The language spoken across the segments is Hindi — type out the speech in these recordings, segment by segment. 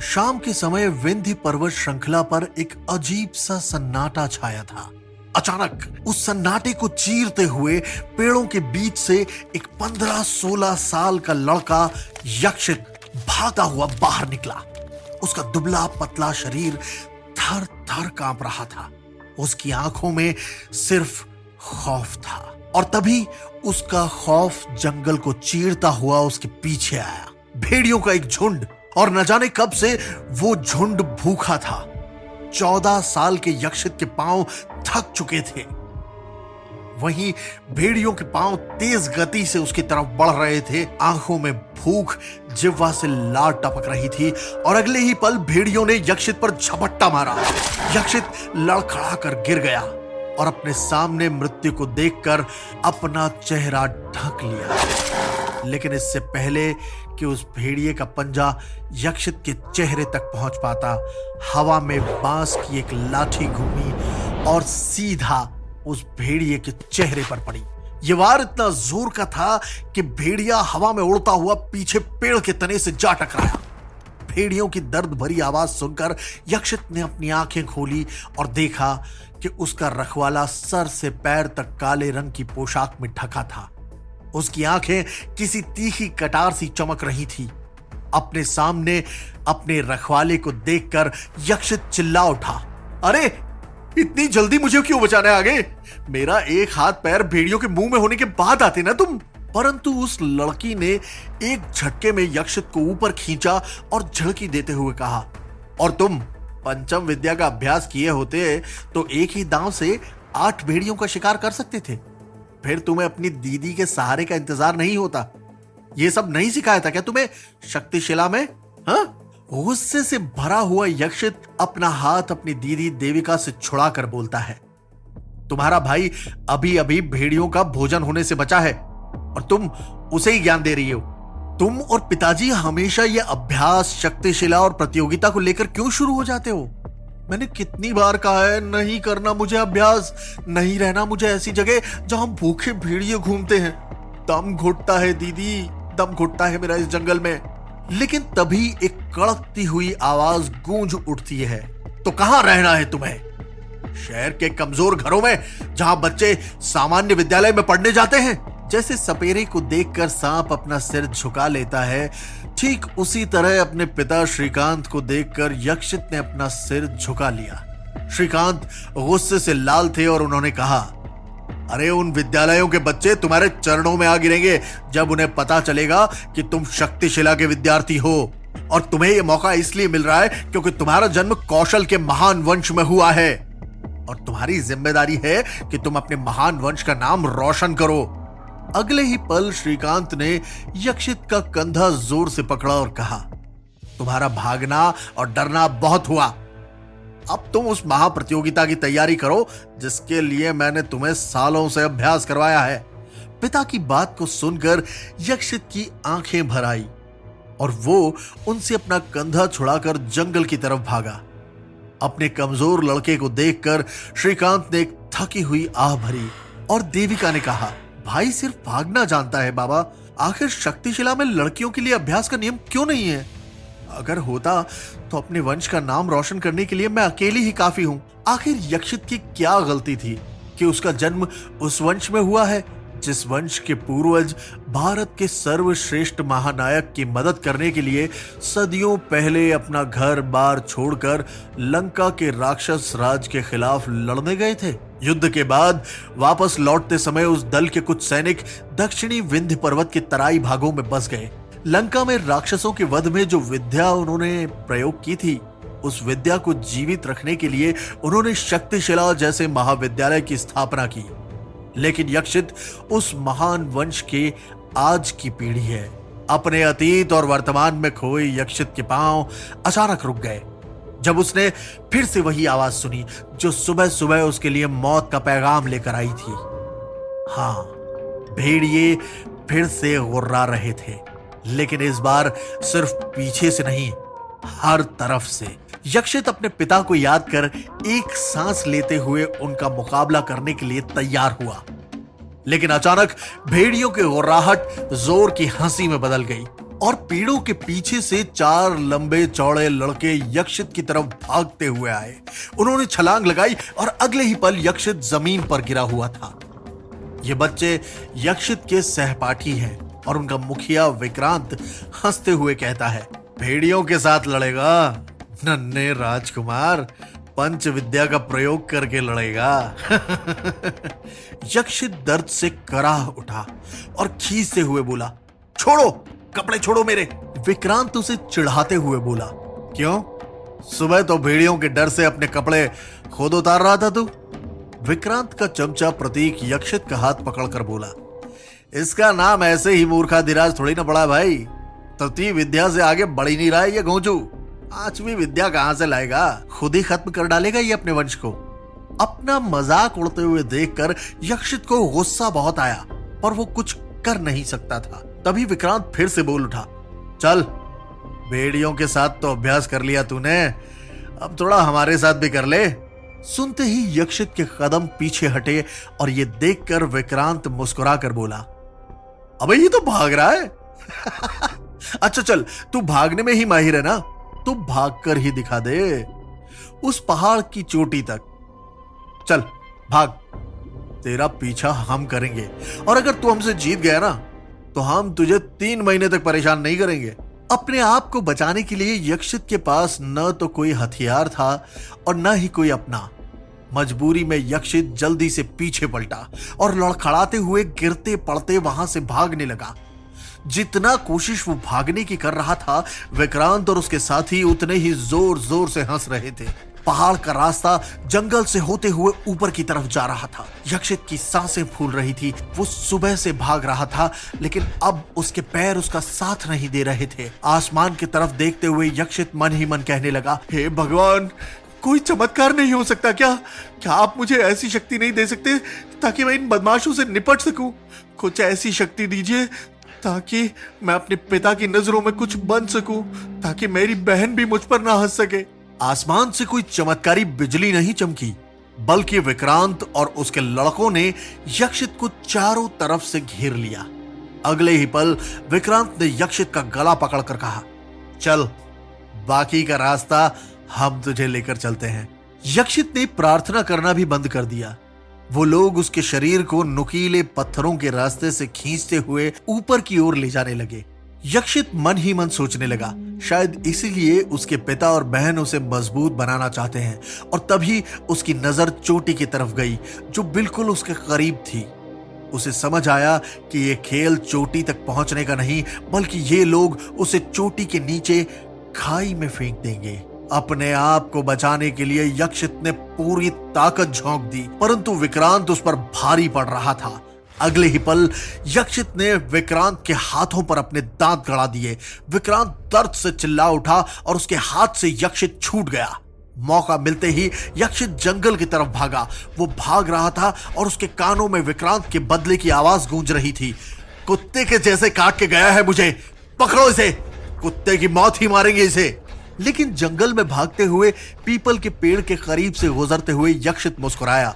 शाम के समय विंध्य पर्वत श्रृंखला पर एक अजीब सा सन्नाटा छाया था। अचानक उस सन्नाटे को चीरते हुए पेड़ों के बीच से एक 15-16 साल का लड़का यक्षित भागता हुआ बाहर निकला। उसका दुबला पतला शरीर थर थर कांप रहा था। उसकी आंखों में सिर्फ खौफ था और तभी उसका खौफ जंगल को चीरता हुआ उसके पीछे आया। भेड़ियों का एक झुंड, और न जाने कब से वो झुंड भूखा था। 14 साल के यक्षित के पांव थक चुके थे। वहीं भेड़ियों के पांव तेज गति से उसकी तरफ बढ़ रहे थे। आंखों में भूख, जिह्वा से लार टपक रही थी और अगले ही पल भेड़ियों ने यक्षित पर झपट्टा मारा। यक्षित लड़खड़ा कर गिर गया और अपने सामने मृत्यु को देखकर अपना चेहरा ढक लिया। लेकिन इससे पहले कि उस भेड़िए का पंजा यक्षित के चेहरे तक पहुंच पाता, हवा में बांस की एक लाठी घूमी और सीधा उस भेड़िए के चेहरे पर पड़ी। यह वार इतना जोर का था कि भेड़िया हवा में उड़ता हुआ पीछे पेड़ के तने से जा टकराया। भेड़ियों की दर्द भरी आवाज सुनकर यक्षित ने अपनी आंखें खोली और देखा कि उसका रखवाला सर से पैर तक काले रंग की पोशाक में ढका था। उसकी आंखें किसी तीखी कटार सी चमक रही थी। अपने सामने अपने रखवाले को देखकर यक्षित चिल्ला उठा, अरे इतनी जल्दी मुझे क्यों बचाने आ गए? मेरा एक हाथ पैर भेड़ियों के मुंह में होने के बाद आते ना तुम। परंतु उस लड़की ने एक झटके में यक्षित को ऊपर खींचा और झड़की देते हुए कहा, और तुम पंचम विद्या का अभ्यास किए होते तो एक ही दांव से 8 भेड़ियों का शिकार कर सकते थे। फिर तुम्हें अपनी दीदी के सहारे का इंतजार नहीं होता। यह सब नहीं सिखाया था क्या तुम्हें शक्तिशिला में? हाँ? गुस्से से भरा हुआ यक्षित अपना हाथ अपनी दीदी देविका से छुड़ाकर बोलता है, तुम्हारा भाई अभी अभी भेड़ियों का भोजन होने से बचा है और तुम उसे ही ज्ञान दे रही हो। तुम और पिताजी हमेशा यह अभ्यास, शक्तिशिला और प्रतियोगिता को लेकर क्यों शुरू हो जाते हो? मैंने कितनी बार कहा है नहीं करना मुझे अभ्यास, नहीं रहना मुझे ऐसी जगह जहां भूखे भेड़िए घूमते हैं। दम घुटता है दीदी, दम घुटता है मेरा इस जंगल में। लेकिन तभी एक कड़कती हुई आवाज गूंज उठती है, तो कहां रहना है तुम्हें? शहर के कमजोर घरों में जहां बच्चे सामान्य विद्यालय में पढ़ने जाते हैं? जैसे सपेरे को देखकर सांप अपना सिर झुका लेता है, ठीक उसी तरह अपने पिता श्रीकांत को देखकर यक्षित ने अपना सिर झुका लिया। श्रीकांत गुस्से से लाल थे और उन्होंने कहा, अरे उन विद्यालयों के बच्चे तुम्हारे चरणों में आ गिरेंगे जब उन्हें पता चलेगा कि तुम शक्तिशिला के विद्यार्थी हो। और तुम्हें यह मौका इसलिए मिल रहा है क्योंकि तुम्हारा जन्म कौशल के महान वंश में हुआ है और तुम्हारी जिम्मेदारी है कि तुम अपने महान वंश का नाम रोशन करो। अगले ही पल श्रीकांत ने यक्षित का कंधा जोर से पकड़ा और कहा, तुम्हारा भागना और डरना बहुत हुआ। अब तुम उस महाप्रतियोगिता की तैयारी करो जिसके लिए मैंने तुम्हें सालों से अभ्यास करवाया है। पिता की बात को सुनकर यक्षित की आंखें भर आई और वो उनसे अपना कंधा छुड़ाकर जंगल की तरफ भागा। अपने कमजोर लड़के को देखकर श्रीकांत ने एक थकी हुई आह भरी और देविका ने कहा, भाई सिर्फ भागना जानता है बाबा, आखिर शक्तिशिला में लड़कियों के लिए अभ्यास का नियम क्यों नहीं है? अगर होता तो अपने वंश का नाम रोशन करने के लिए मैं अकेली ही काफी हूं। आखिर यक्षित की क्या गलती थी कि उसका जन्म उस वंश में हुआ है जिस वंश के पूर्वज भारत के सर्वश्रेष्ठ महानायक की मदद करने के लिए सदियों पहले अपना घर बार छोड़कर लंका के राक्षस राज के खिलाफ लड़ने गए थे। युद्ध के बाद वापस लौटते समय उस दल के कुछ सैनिक दक्षिणी विंध्य पर्वत के तराई भागों में बस गए। लंका में राक्षसों के वध में जो विद्या उन्होंने प्रयोग की थी, उस विद्या को जीवित रखने के लिए उन्होंने शक्तिशिला जैसे महाविद्यालय की स्थापना की। लेकिन यक्षित उस महान वंश के आज की पीढ़ी है। अपने अतीत और वर्तमान में खोए यक्षित के पांव अचानक रुक गए जब उसने फिर से वही आवाज सुनी जो सुबह सुबह उसके लिए मौत का पैगाम लेकर आई थी। हाँ, भेड़िए फिर से गुर्रा रहे थे, लेकिन इस बार सिर्फ पीछे से नहीं, हर तरफ से। यक्षित अपने पिता को याद कर एक सांस लेते हुए उनका मुकाबला करने के लिए तैयार हुआ। लेकिन अचानक भेड़ियों की गुर्राहट जोर की हंसी में बदल गई। और पेड़ों के पीछे से 4 लंबे चौड़े लड़के यक्षित की तरफ भागते हुए आए। उन्होंने छलांग लगाई और अगले ही पल यक्षित जमीन पर गिरा हुआ था। ये बच्चे यक्षित के सहपाठी हैं और उनका मुखिया विक्रांत हंसते हुए कहता है, भेड़ियों के साथ लड़ेगा नन्हे राजकुमार, पंच विद्या का प्रयोग करके लड़ेगा। यक्षित दर्द से कराह उठा और खींचते हुए बोला, छोड़ो, कपड़े छोड़ो मेरे। विक्रांत उसे चिढ़ाते हुए बोला, क्यों? सुबह तो भेड़ियों के डर से अपने कपड़े खुद उतार रहा था तू। विक्रांत का चमचा प्रतीक यक्षित का हाथ पकड़कर बोला, इसका नाम ऐसे ही मूर्खाधिराज थोड़ी ना पड़ा भाई। तृतीय विद्या से आगे बढ़ ही नहीं रहा है ये घोंचू। 5वीं विद्या कहां से लाएगा? खुद ही खत्म कर डालेगा ये अपने वंश को। अपना मजाक उड़ते हुए देखकर यक्षित को गुस्सा बहुत आया, पर वो कुछ कर नहीं सकता था। तभी विक्रांत फिर से बोल उठा, चल, भेड़ियों के साथ तो अभ्यास कर लिया तूने, अब थोड़ा हमारे साथ भी कर ले। सुनते ही यक्षित के कदम पीछे हटे और ये देखकर विक्रांत मुस्कुरा कर बोला, अबे ये तो भाग रहा है। अच्छा चल, तू भागने में ही माहिर है ना, तू भागकर ही दिखा दे उस पहाड़ की चोटी तक। चल भाग, तेरा पीछा हम करेंगे और अगर तू हमसे जीत गया ना तो हम तुझे 3 महीने तक परेशान नहीं करेंगे। अपने आप को बचाने के लिए यक्षित के पास न तो कोई हथियार था और न ही कोई अपना। मजबूरी में यक्षित जल्दी से पीछे पलटा और लड़खड़ाते हुए गिरते पड़ते वहां से भागने लगा। जितना कोशिश वो भागने की कर रहा था, विक्रांत और उसके साथी उतने ही जोर जोर से हंस रहे थे। पहाड़ का रास्ता जंगल से होते हुए ऊपर की तरफ जा रहा था। यक्षित की सांसें फूल रही थी। वो सुबह से भाग रहा था, लेकिन अब उसके पैर उसका साथ नहीं दे रहे थे। आसमान की तरफ देखते हुए यक्षित मन ही मन कहने लगा, हे भगवान, कोई चमत्कार नहीं हो सकता क्या? क्या आप मुझे ऐसी शक्ति नहीं दे सकते ताकि मैं इन बदमाशों से निपट सकूं? कुछ ऐसी शक्ति दीजिए ताकि मैं अपने पिता की नजरों में कुछ बन सकूं, ताकि मेरी बहन भी मुझ पर ना हंस सके। आसमान से कोई चमत्कारी बिजली नहीं चमकी, बल्कि विक्रांत और उसके लड़कों ने यक्षित को चारों तरफ से घेर लिया। अगले ही पल विक्रांत ने यक्षित का गला पकड़कर कहा, चल, बाकी का रास्ता हम तुझे लेकर चलते हैं। यक्षित ने प्रार्थना करना भी बंद कर दिया। वो लोग उसके शरीर को नुकीले पत्थरों के रास्ते से खींचते हुए ऊपर की ओर ले जाने लगे। यक्षित मन ही मन सोचने लगा, शायद इसीलिए उसके पिता और बहन उसे मजबूत बनाना चाहते हैं। और तभी उसकी नजर चोटी की तरफ गई, जो बिल्कुल उसके करीब थी। उसे समझ आया कि ये खेल चोटी तक पहुंचने का नहीं, बल्कि ये लोग उसे चोटी के नीचे खाई में फेंक देंगे। अपने आप को बचाने के लिए यक्षित ने पूरी ताकत झोंक दी, परंतु विक्रांत उस पर भारी पड़ रहा था। अगले ही पल यक्षित ने विक्रांत के हाथों पर अपने दांत गड़ा दिए। विक्रांत दर्द से चिल्ला उठा और उसके हाथ से यक्षित छूट गया। मौका मिलते ही यक्षित जंगल की तरफ भागा। वो भाग रहा था और उसके कानों में विक्रांत के बदले की आवाज गूंज रही थी, कुत्ते के जैसे काट के गया है मुझे, पकड़ो इसे, कुत्ते की मौत ही मारेंगे इसे। लेकिन जंगल में भागते हुए पीपल के पेड़ के करीब से गुजरते हुए यक्षित मुस्कुराया।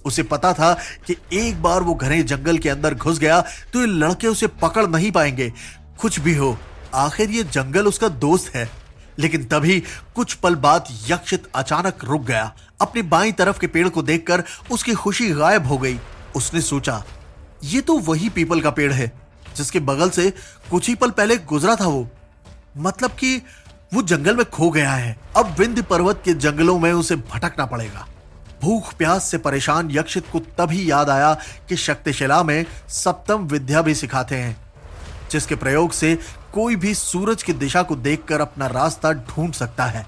उसे पता था कि एक बार वो घने जंगल के अंदर घुस गया तो ये लड़के उसे पकड़ नहीं पाएंगे। कुछ भी हो, आखिर ये जंगल उसका दोस्त है। लेकिन तभी कुछ पल बाद यक्षित अचानक रुक गया। अपनी बाईं तरफ के पेड़ को देखकर उसकी खुशी गायब हो गई। उसने सोचा, ये तो वही पीपल का पेड़ है जिसके बगल से कुछ ही पल पहले गुजरा था वो। मतलब कि वो जंगल में खो गया है। अब विंध्य पर्वत के जंगलों में उसे भटकना पड़ेगा। भूख प्यास से परेशान यक्षित को तभी याद आया कि शक्तिशिला में सप्तम विद्या भी सिखाते हैं, जिसके प्रयोग से कोई भी सूरज की दिशा को देखकर अपना रास्ता ढूंढ सकता है।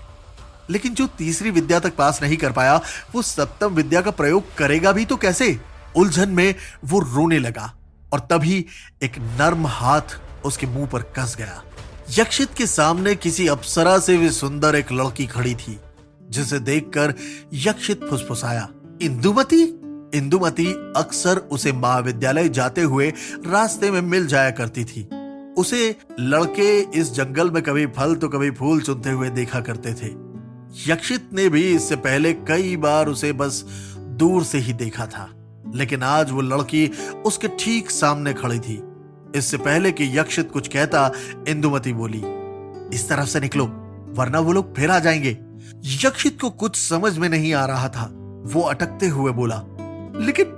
लेकिन जो तीसरी विद्या तक पास नहीं कर पाया, वो सप्तम विद्या का प्रयोग करेगा भी तो कैसे? उलझन में वो रोने लगा और तभी एक नर्म हाथ उसके मुंह पर कस गया। यक्षित के सामने किसी अप्सरा से भी सुंदर एक लड़की खड़ी थी, जिसे देखकर यक्षित फुसफुसाया, इंदुमती। इंदुमती अक्सर उसे महाविद्यालय जाते हुए रास्ते में मिल जाया करती थी। उसे लड़के इस जंगल में कभी फल तो कभी फूल चुनते हुए देखा करते थे। यक्षित ने भी इससे पहले कई बार उसे बस दूर से ही देखा था, लेकिन आज वो लड़की उसके ठीक सामने खड़ी थी। इससे पहले कि यक्षित कुछ कहता, इंदुमती बोली, इस तरफ से निकलो वरना वो लोग फिर आ जाएंगे। यक्षित को कुछ समझ में नहीं आ रहा था। वो अटकते हुए बोला, लेकिन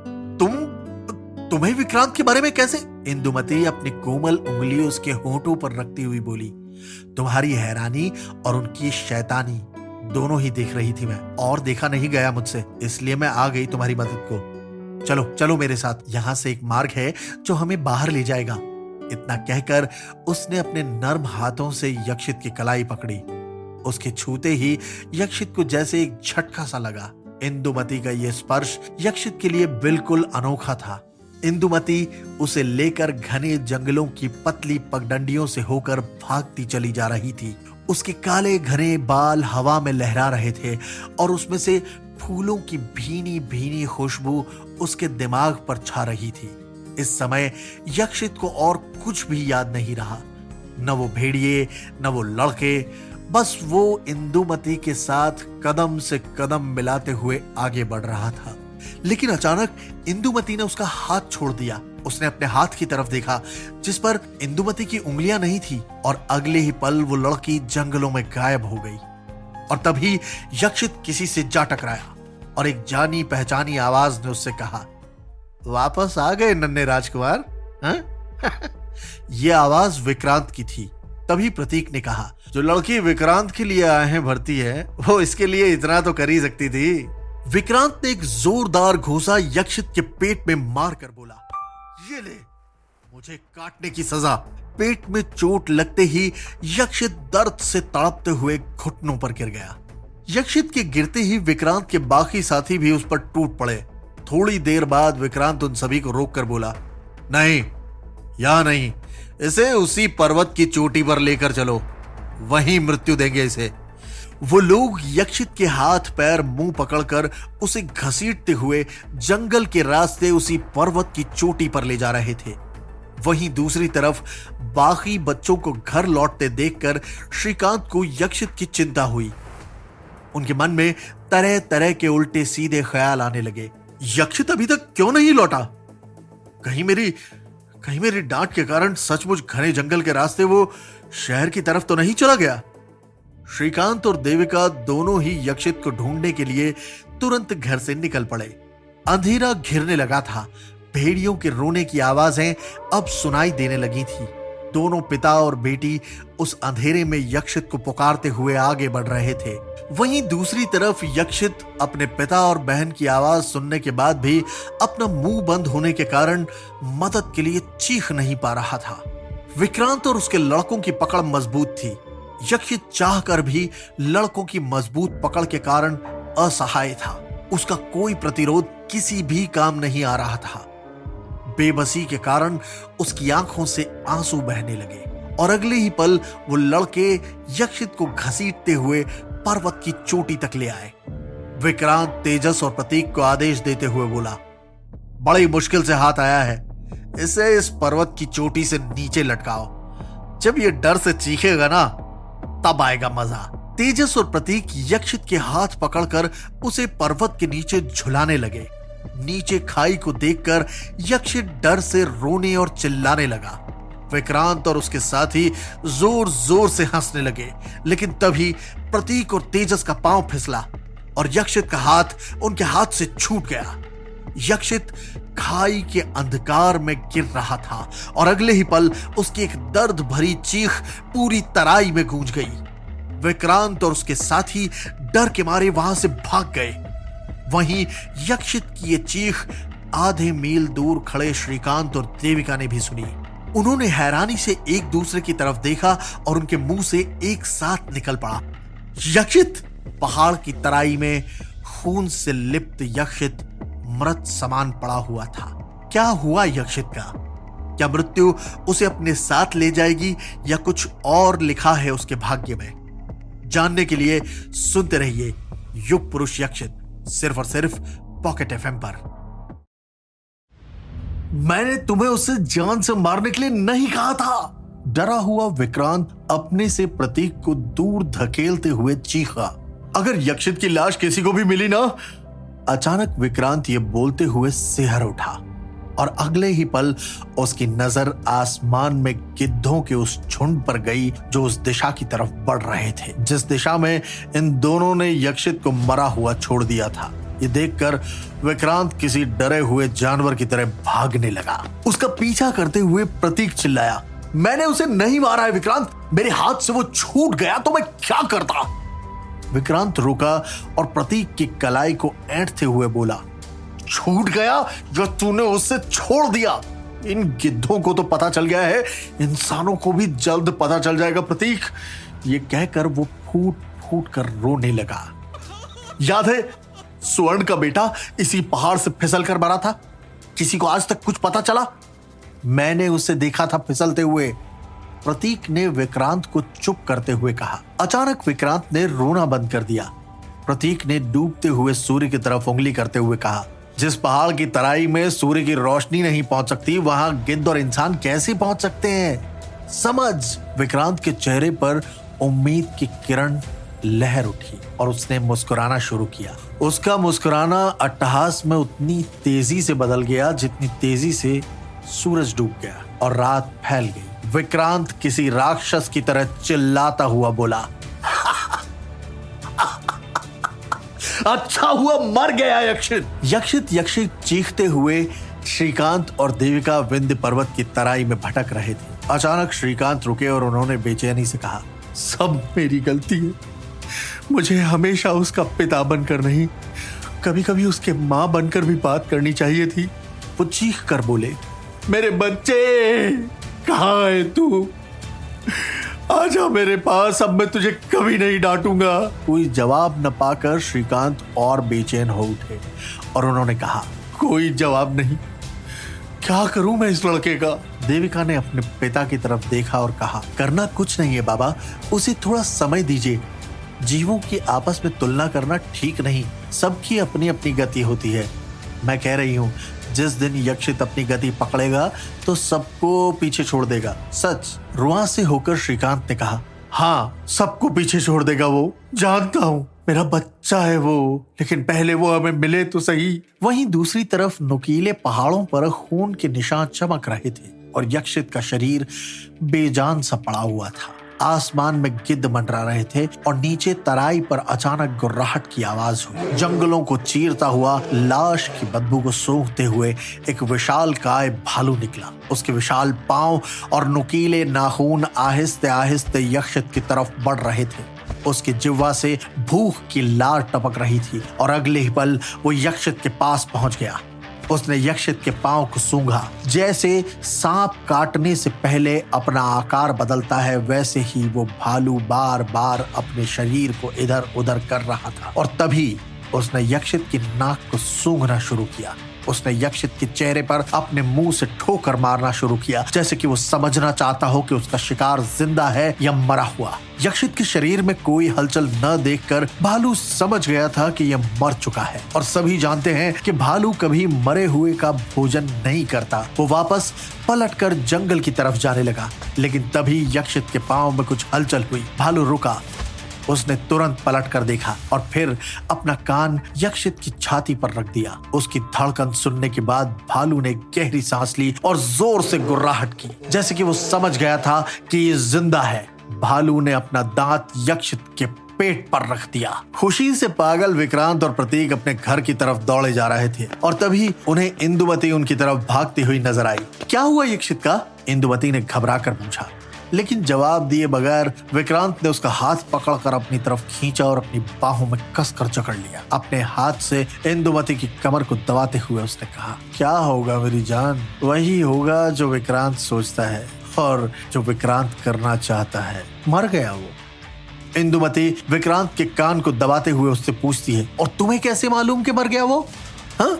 तुम्हें विक्रांत के बारे में कैसे? इंदुमती अपनी कोमल उंगली उसके होंठों पर रखती हुई बोली, तुम्हारी हैरानी और उनकी शैतानी दोनों ही देख रही थी मैं, और देखा नहीं गया मुझसे, इसलिए मैं आ गई तुम्हारी मदद को। चलो चलो मेरे साथ, यहां से एक मार्ग है जो हमें बाहर ले जाएगा। इतना कहकर उसने अपने नर्म हाथों से यक्षित की कलाई पकड़ी। उसके छूते ही यक्षित को जैसे एक झटका सा लगा। इंदुमती का यह स्पर्श यक्षित के लिए बिल्कुल अनोखा था। इंदुमती उसे लेकर घने जंगलों की पतली पगडंडियों से होकर भागती चली जा रही थी। उसके काले घने बाल हवा में लहरा रहे थे और उसमें से फूलों की भीनी भीनी खुशबू उसके दिमाग पर छा रही थी। इस समय यक्षित को और कुछ भी याद नहीं रहा, न वो भेड़िए न वो लड़के, बस वो इंदुमती के साथ कदम से कदम मिलाते हुए आगे बढ़ रहा था। लेकिन अचानक इंदुमती ने उसका हाथ छोड़ दिया। उसने अपने हाथ की तरफ देखा जिस पर इंदुमती की उंगलियां नहीं थी, और अगले ही पल वो लड़की जंगलों में गायब हो गई। और तभी यक्षित किसी से जा टकराया और एक जानी पहचानी आवाज ने उससे कहा, वापस आ गए नन्हे राजकुमार, हाँ? यह आवाज विक्रांत की थी। तभी प्रतीक ने कहा, जो लड़की विक्रांत के लिए आहें भरती है वो इसके लिए इतना तो कर ही सकती थी। विक्रांत ने एक जोरदार घूंसा यक्षित के पेट में मारकर बोला, ये ले मुझे काटने की सजा। पेट में चोट लगते ही यक्षित दर्द से तड़पते हुए घुटनों पर गिर गया। यक्षित के गिरते ही विक्रांत के बाकी साथी भी उस पर टूट पड़े। थोड़ी देर बाद विक्रांत उन सभी को रोककर बोला, नहीं यहां नहीं, इसे उसी पर्वत की चोटी पर लेकर चलो, वहीं मृत्यु देंगे इसे। वो लोग यक्षित के हाथ पैर मुंह पकड़कर उसे घसीटते हुए जंगल के रास्ते उसी पर्वत की चोटी पर ले जा रहे थे। वहीं दूसरी तरफ बाकी बच्चों को घर लौटते देखकर श्रीकांत को यक्षित की चिंता हुई। उनके मन में तरह तरह के उल्टे सीधे ख्याल आने लगे। यक्षित अभी तक क्यों नहीं लौटा? कहीं मेरी डांट के कारण सचमुच घने जंगल के रास्ते वो शहर की तरफ तो नहीं चला गया? श्रीकांत और देविका दोनों ही यक्षित को ढूंढने के लिए तुरंत घर से निकल पड़े। अंधेरा घिरने लगा था। भेड़ियों के रोने की आवाजें अब सुनाई देने लगी थी। दोनों पिता और बेटी उस अंधेरे में यक्षित को पुकारते हुए आगे बढ़ रहे थे। वहीं दूसरी तरफ यक्षित अपने पिता और बहन की आवाज सुनने के बाद भी अपना मुंह बंद होने के कारण मदद के लिए चीख नहीं पा रहा था। विक्रांत और उसके लड़कों की पकड़ मजबूत थी। यक्षित चाहकर भी लड़कों की मजबूत पकड़ के कारण असहाय था। उसका कोई प्रतिरोध किसी भी काम नहीं आ रहा था। बेबसी के कारण उसकी आंखों से आंसू बहने लगे और अगले ही पल वो लड़के यक्षित को घसीटते हुए पर्वत की चोटी तक ले आए। विक्रांत तेजस और प्रतीक को आदेश देते हुए बोला, बड़ी मुश्किल से हाथ आया है, इसे इस पर्वत की चोटी से नीचे लटकाओ। जब ये डर से चीखेगा ना तब आएगा मजा। तेजस और प्रतीक यक्षित के हाथ पकड़कर उसे पर्वत के नीचे झुलाने लगे। नीचे खाई को देखकर यक्षित डर से रोने और चिल्लाने लगा। विक्रांत और उसके साथी जोर जोर से हंसने लगे, लेकिन तभी प्रतीक और तेजस का पांव फिसला और यक्षित का हाथ उनके हाथ से छूट गया। यक्षित खाई के अंधकार में गिर रहा था और अगले ही पल उसकी एक दर्द भरी चीख पूरी तराई में गूंज गई। विक्रांत और उसके साथी डर के मारे वहां से भाग गए। वहीं यक्षित की ये चीख आधे मील दूर खड़े श्रीकांत और देविका ने भी सुनी। उन्होंने हैरानी से एक दूसरे की तरफ देखा और उनके मुंह से एक साथ निकल पड़ा, यक्षित! पहाड़ की तराई में खून से लिप्त यक्षित मृत समान पड़ा हुआ था। क्या हुआ यक्षित का? क्या मृत्यु उसे अपने साथ ले जाएगी या कुछ और लिखा है उसके भाग्य में? जानने के लिए सुनते रहिए युग पुरुष यक्षित, सिर्फ और सिर्फ पॉकेट एफएम पर। मैंने तुम्हें उसे जान से मारने के लिए नहीं कहा था। डरा हुआ विक्रांत अपने से प्रतीक को दूर धकेलते हुए चीखा, अगर यक्षित की लाश किसी को भी मिली ना। अचानक विक्रांत ये बोलते हुए सिहर उठा। और अगले ही पल उसकी नजर आसमान में गिद्धों के उस झुंड पर गई जो उस दिशा की तरफ बढ़ रहे थे, जिस दिशा में इन दोनों ने यक्षित को मरा हुआ छोड़ दिया था। ये देखकर विक्रांत किसी डरे हुए जानवर की तरह भागने लगा। उसका पीछा करते हुए प्रतीक चिल्लाया, मैंने उसे नहीं मारा है विक्रांत, मेरे हाथ से वो छूट गया तो मैं क्या करता। विक्रांत रुका और प्रतीक की कलाई को ऐंठते हुए बोला, छूट गया जो तूने उससे छोड़ दिया। इन गिद्धों को तो पता चल गया है, इंसानों को भी जल्द पता चल जाएगा प्रतीक। ये कहकर वो फूट फूट कर रोने लगा। याद है स्वर्ण का बेटा इसी पहाड़ से फिसल कर मरा था, किसी को आज तक कुछ पता चला? मैंने उसे देखा था फिसलते हुए। प्रतीक ने विक्रांत को चुप करते हुए कहा। अचानक विक्रांत ने रोना बंद कर दिया। प्रतीक ने डूबते हुए सूर्य की तरफ उंगली करते हुए कहा, जिस पहाड़ की तराई में सूर्य की रोशनी नहीं पहुंच सकती, वहां गिद्ध और इंसान कैसे पहुंच सकते हैं? समझ। विक्रांत के चेहरे पर उम्मीद की किरण लहर उठी और उसने मुस्कुराना शुरू किया। उसका मुस्कुराना अट्टहास में उतनी तेजी से बदल गया जितनी तेजी से सूरज डूब गया और रात फैल गई। विक्रांत किसी राक्षस की तरह चिल्लाता हुआ बोला, अच्छा हुआ मर गया यक्षित। यक्षित चीखते हुए श्रीकांत और देविका विंध्य पर्वत की तराई में भटक रहे थे। अचानक श्रीकांत रुके और उन्होंने बेचैनी से कहा, सब मेरी गलती है, मुझे हमेशा उसका पिता बनकर नहीं, कभी कभी उसके मां बनकर भी बात करनी चाहिए थी। वो चीख कर बोले, मेरे बच्चे कहाँ है तू? आजा मेरे पास, अब मैं तुझे कभी नहीं डांटूंगा। कोई जवाब न पाकर श्रीकांत और बेचैन हो उठे और उन्होंने कहा, कोई जवाब नहीं, क्या करूं मैं इस लड़के का? देविका ने अपने पिता की तरफ देखा और कहा, करना कुछ नहीं है बाबा, उसे थोड़ा समय दीजिए। जीवों की आपस में तुलना करना ठीक नहीं, सबकी अपनी अपनी गति होती है। मैं कह रही हूँ जिस दिन यक्षित अपनी गति पकड़ेगा तो सबको पीछे छोड़ देगा। सच। रुआ से होकर श्रीकांत ने कहा, हाँ सबको पीछे छोड़ देगा, वो जानता हूँ, मेरा बच्चा है वो, लेकिन पहले वो हमें मिले तो सही। वहीं दूसरी तरफ नुकीले पहाड़ों पर खून के निशान चमक रहे थे और यक्षित का शरीर बेजान सा पड़ा हुआ था। आसमान में गिद्ध मंडरा रहे थे और नीचे तराई पर अचानक गुर्राहट की आवाज हुई। जंगलों को चीरता हुआ, लाश की बदबू को सूंघते हुए एक विशालकाय भालू निकला। उसके विशाल पांव और नुकीले नाखून आहिस्ते आहिस्ते यक्षित की तरफ बढ़ रहे थे। उसकी जिह्वा से भूख की लार टपक रही थी और अगले ही पल वो यक्षित के पास पहुंच गया। उसने यक्षित के पांव को सूंघा। जैसे सांप काटने से पहले अपना आकार बदलता है, वैसे ही वो भालू बार बार अपने शरीर को इधर उधर कर रहा था और तभी उसने यक्षित की नाक को सूंघना शुरू किया। उसने यक्षित के चेहरे पर अपने मुंह से ठोकर मारना शुरू किया, जैसे कि वो समझना चाहता हो कि उसका शिकार जिंदा है या मरा हुआ। यक्षित के शरीर में कोई हलचल न देखकर भालू समझ गया था कि यह मर चुका है और सभी जानते हैं कि भालू कभी मरे हुए का भोजन नहीं करता। वो वापस पलटकर जंगल की तरफ जाने लगा, लेकिन तभी यक्षित के पांव में कुछ हलचल हुई। भालू रुका, उसने तुरंत पलट कर देखा और फिर अपना कान यक्षित की छाती पर रख दिया। उसकी धड़कन सुनने के बाद भालू ने गहरी सांस ली और जोर से गुर्राहट की, जैसे कि वो समझ गया था कि ये जिंदा है। भालू ने अपना दांत यक्षित के पेट पर रख दिया। खुशी से पागल विक्रांत और प्रतीक अपने घर की तरफ दौड़े जा रहे थे और तभी उन्हें इंदुमती उनकी तरफ भागती हुई नजर आई। क्या हुआ यक्षित का? इंदुमती ने घबरा कर पूछा, लेकिन जवाब दिए बगैर विक्रांत ने उसका हाथ पकड़कर अपनी तरफ खींचा और अपनी बाहों में कसकर जकड़ लिया। अपने हाथ से इंदुमती की कमर को दबाते हुए उसने कहा, क्या होगा मेरी जान? वही होगा जो विक्रांत सोचता है और जो विक्रांत करना चाहता है। मर गया वो। इंदुमती विक्रांत के कान को दबाते हुए उससे पूछती है, और तुम्हें कैसे मालूम कि मर गया वो? हाँ,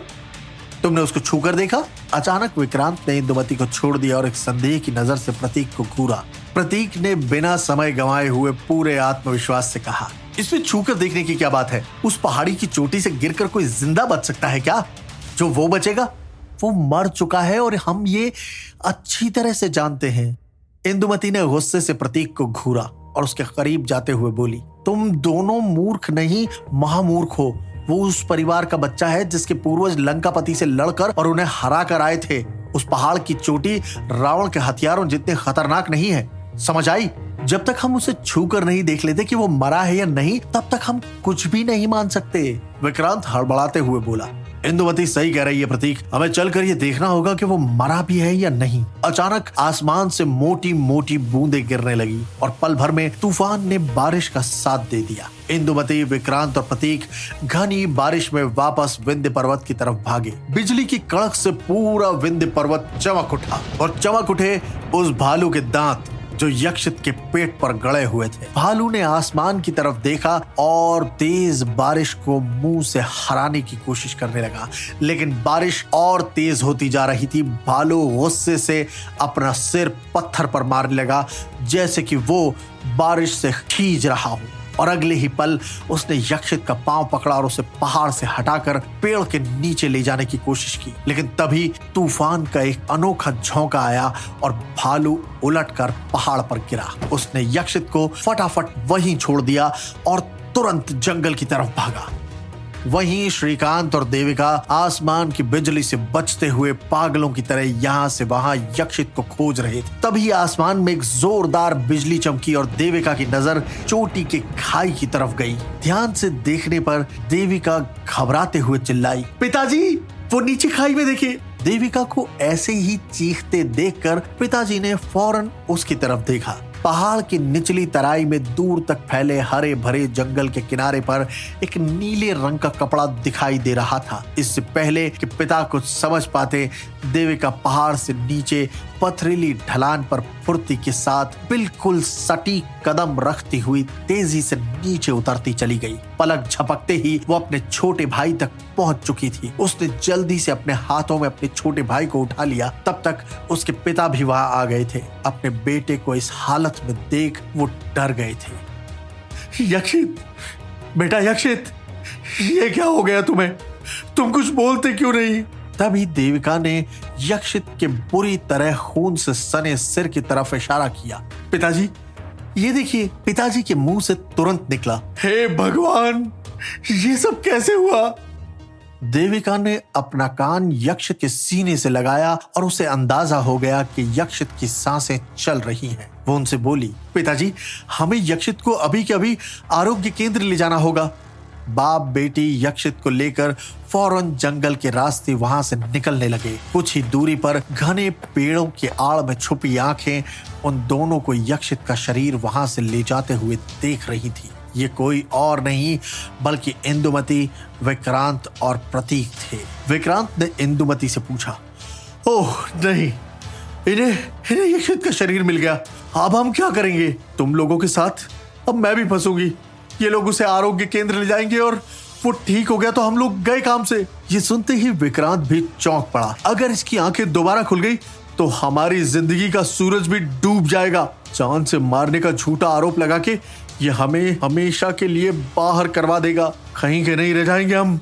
तुमने उसको छूकर देखा? अचानक विक्रांत ने इंदुमती को छोड़ दिया और एक संदेह की नजर से प्रतीक को घूरा। प्रतीक ने बिना समय गंवाए हुए पूरे आत्मविश्वास से कहा, इसमें छूकर देखने की क्या बात है? उस पहाड़ी की चोटी से गिरकर कोई जिंदा बच सकता है क्या? जो वो बचेगा वो मर चुका है और हम ये अच्छी तरह से जानते हैं। इंदुमती ने गुस्से से प्रतीक को घूरा और उसके करीब जाते हुए बोली, तुम दोनों मूर्ख नहीं महामूर्ख हो। वो उस परिवार का बच्चा है जिसके पूर्वज लंकापति से लड़कर और उन्हें हरा कर आए थे। उस पहाड़ की चोटी रावण के हथियारों जितने खतरनाक नहीं है, समझ आई? जब तक हम उसे छू कर नहीं देख लेते कि वो मरा है या नहीं, तब तक हम कुछ भी नहीं मान सकते। विक्रांत हड़बड़ाते हुए बोला। इंदुमती सही कह रही है प्रतीक, हमें चलकर ये देखना होगा कि वो मरा भी है या नहीं। अचानक आसमान से मोटी मोटी बूंदें गिरने लगी और पल भर में तूफान ने बारिश का साथ दे दिया। इंदुमती, विक्रांत और प्रतीक घनी बारिश में वापस विंध्य पर्वत की तरफ भागे। बिजली की कड़क से पूरा विंध्य पर्वत चमक उठा और चमक उठे उस भालू के दांत जो यक्षित के पेट पर गड़े हुए थे। भालू ने आसमान की तरफ देखा और तेज बारिश को मुंह से हराने की कोशिश करने लगा, लेकिन बारिश और तेज होती जा रही थी। भालू गुस्से से अपना सिर पत्थर पर मारने लगा जैसे कि वो बारिश से खींच रहा हो, और अगले ही पल उसने यक्षित का पांव पकड़ा और उसे पहाड़ से हटाकर पेड़ के नीचे ले जाने की कोशिश की। लेकिन तभी तूफान का एक अनोखा झोंका आया और भालू उलटकर पहाड़ पर गिरा। उसने यक्षित को फटाफट वहीं छोड़ दिया और तुरंत जंगल की तरफ भागा। वहीं श्रीकांत और देविका आसमान की बिजली से बचते हुए पागलों की तरह यहाँ से वहां यक्षित को खोज रहे थे। तभी आसमान में एक जोरदार बिजली चमकी और देविका की नजर चोटी के खाई की तरफ गई। ध्यान से देखने पर देविका घबराते हुए चिल्लाई, पिताजी, वो नीचे खाई में देखिए। देविका को ऐसे ही चीखते देखकर पिताजी ने फौरन उसकी तरफ देखा। पहाड़ की निचली तराई में दूर तक फैले हरे भरे जंगल के किनारे पर एक नीले रंग का कपड़ा दिखाई दे रहा था। इससे पहले कि पिता कुछ समझ पाते, देविका पहाड़ से नीचे पथरीली ढलान पर फुर्ती के साथ बिल्कुल सटीक कदम रखती हुई तेजी से नीचे उतरती चली गई। पलक झपकते ही वो अपने छोटे भाई तक पहुंच चुकी थी। उसने जल्दी से अपने हाथों में अपने छोटे भाई को उठा लिया। तब तक उसके पिता भी वहां आ गए थे। अपने बेटे को इस हालत में देख वो डर गए थे। यक्षित, बेटा यक्षित, ये क्या हो गया तुम्हें? तुम कुछ बोलते क्यों नहीं? तभी देविका ने यक्षित के बुरी तरह खून से सने सिर की तरफ इशारा किया। पिताजी, ये देखिए। पिताजी के मुंह से तुरंत निकला, हे भगवान, ये सब कैसे हुआ? देविका ने अपना कान यक्षित के सीने से लगाया और उसे अंदाजा हो गया कि यक्षित की सांसें चल रही हैं। वो उनसे बोली, पिताजी, हमें यक्षित को अभी के अभी आरोग्य केंद्र ले जाना होगा। बाप बेटी यक्षित को लेकर फौरन जंगल के रास्ते वहां से निकलने लगे। कुछ ही दूरी पर घने पेड़ों के आड़ में छुपी आंखें उन दोनों को यक्षित का शरीर वहां से ले जाते हुए देख रही थी। ये कोई और नहीं बल्कि इंदुमती, विक्रांत और प्रतीक थे। विक्रांत ने इंदुमती से पूछा, ओह नहीं, इन्हें यक्षित का शरीर मिल गया। अब हम क्या करेंगे? तुम लोगों के साथ अब मैं भी फंसूंगी। ये लोग उसे आरोग्य केंद्र ले जाएंगे और वो ठीक हो गया तो हम लोग गए काम से। ये सुनते ही विक्रांत भी चौंक पड़ा। अगर इसकी आंखें दोबारा खुल गई तो हमारी जिंदगी का सूरज भी डूब जाएगा। चांद से मारने का झूठा आरोप लगा के ये हमें हमेशा के लिए बाहर करवा देगा। कहीं के नहीं रह जाएंगे हम।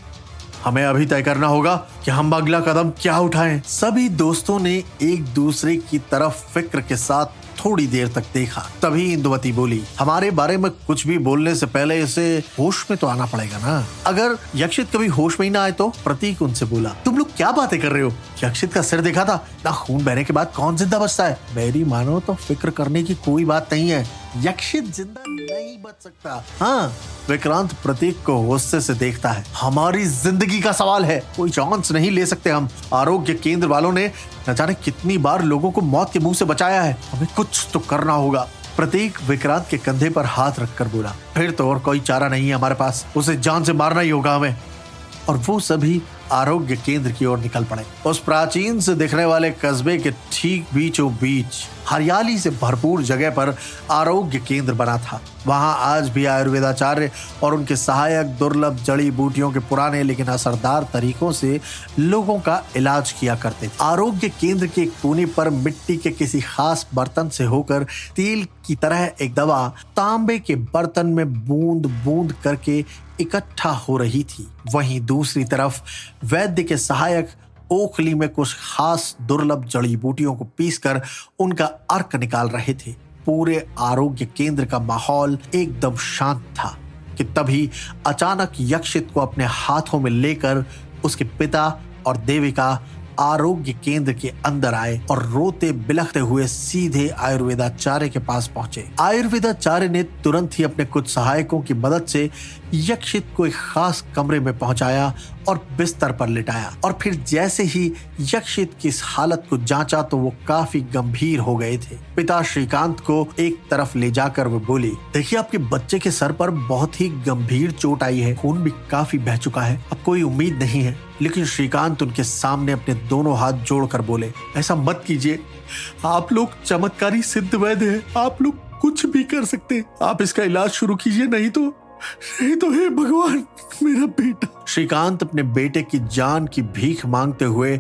हमें अभी तय करना होगा कि हम अगला कदम क्या उठाएं। सभी दोस्तों ने एक दूसरे की तरफ फिक्र के साथ थोड़ी देर तक देखा। तभी इंदुमती बोली, हमारे बारे में कुछ भी बोलने से पहले इसे होश में तो आना पड़ेगा ना। अगर यक्षित कभी होश में ही ना आए तो? प्रतीक उनसे बोला, तुम लोग क्या बातें कर रहे हो? यक्षित का सिर देखा था ना? खून बहने के बाद कौन जिंदा बचता है? मेरी मानो तो फिक्र करने की कोई बात नहीं है। यक्षित जिंदा नहीं बच सकता। हाँ, विक्रांत प्रतीक को गुस्से से देखता है। हमारी जिंदगी का सवाल है, कोई चांस नहीं ले सकते हम। आरोग्य केंद्र वालों ने न जाने कितनी बार लोगों को मौत के मुंह से बचाया है। हमें कुछ तो करना होगा। प्रतीक विक्रांत के कंधे पर हाथ रखकर बोला, फिर तो और कोई चारा नहीं है हमारे पास। उसे जान से मारना ही होगा हमें। और वो सभी आरोग्य केंद्र की ओर निकल पड़े। उस प्राचीन से दिखने वाले कस्बे के ठीक बीचों बीच हरियाली से भरपूर जगह पर आरोग्य केंद्र बना था। वहां आज भी आयुर्वेदाचार्य और उनके सहायक दुर्लभ जड़ी बूटियों के पुराने लेकिन असरदार तरीकों से लोगों का इलाज किया करते थे। आरोग्य केंद्र के एक कोने पर मिट्टी के किसी खास बर्तन से होकर तेल की तरह एक दवा तांबे के बर्तन में बूंद बूंद करके इकट्ठा हो रही थी। वहीं दूसरी तरफ वैद्य के सहायक ओखली में कुछ खास दुर्लभ जड़ी बूटियों को पीसकर उनका अर्क निकाल रहे थे। पूरे आरोग्य केंद्र का माहौल एकदम शांत था। कि तभी अचानक यक्षित को अपने हाथों में लेकर उसके पिता और देविका आरोग्य केंद्र के अंदर आए और रोते बिलखते हुए सीधे आयुर्वेदाचार्य के पास पहुंचे। आयुर्वेदाचार्य ने तुरंत ही अपने कुछ सहायकों की मदद से यक्षित को एक खास कमरे में पहुंचाया और बिस्तर पर लिटाया और फिर जैसे ही यक्षित की इस हालत को जांचा तो वो काफी गंभीर हो गए थे। पिता श्रीकांत को एक तरफ ले जाकर वो बोली, देखिए आपके बच्चे के सर पर बहुत ही गंभीर चोट आई है, खून भी काफी बह चुका है, अब कोई उम्मीद नहीं है। लेकिन श्रीकांत उनके सामने अपने दोनों हाथ जोड़कर बोले, ऐसा मत कीजिए, आप लोग चमत्कारी सिद्ध वैद्य हैं, आप लोग कुछ भी कर सकते हैं, आप इसका इलाज शुरू कीजिए, नहीं तो हे भगवान मेरा बेटा। श्रीकांत अपने बेटे की जान की भीख मांगते हुए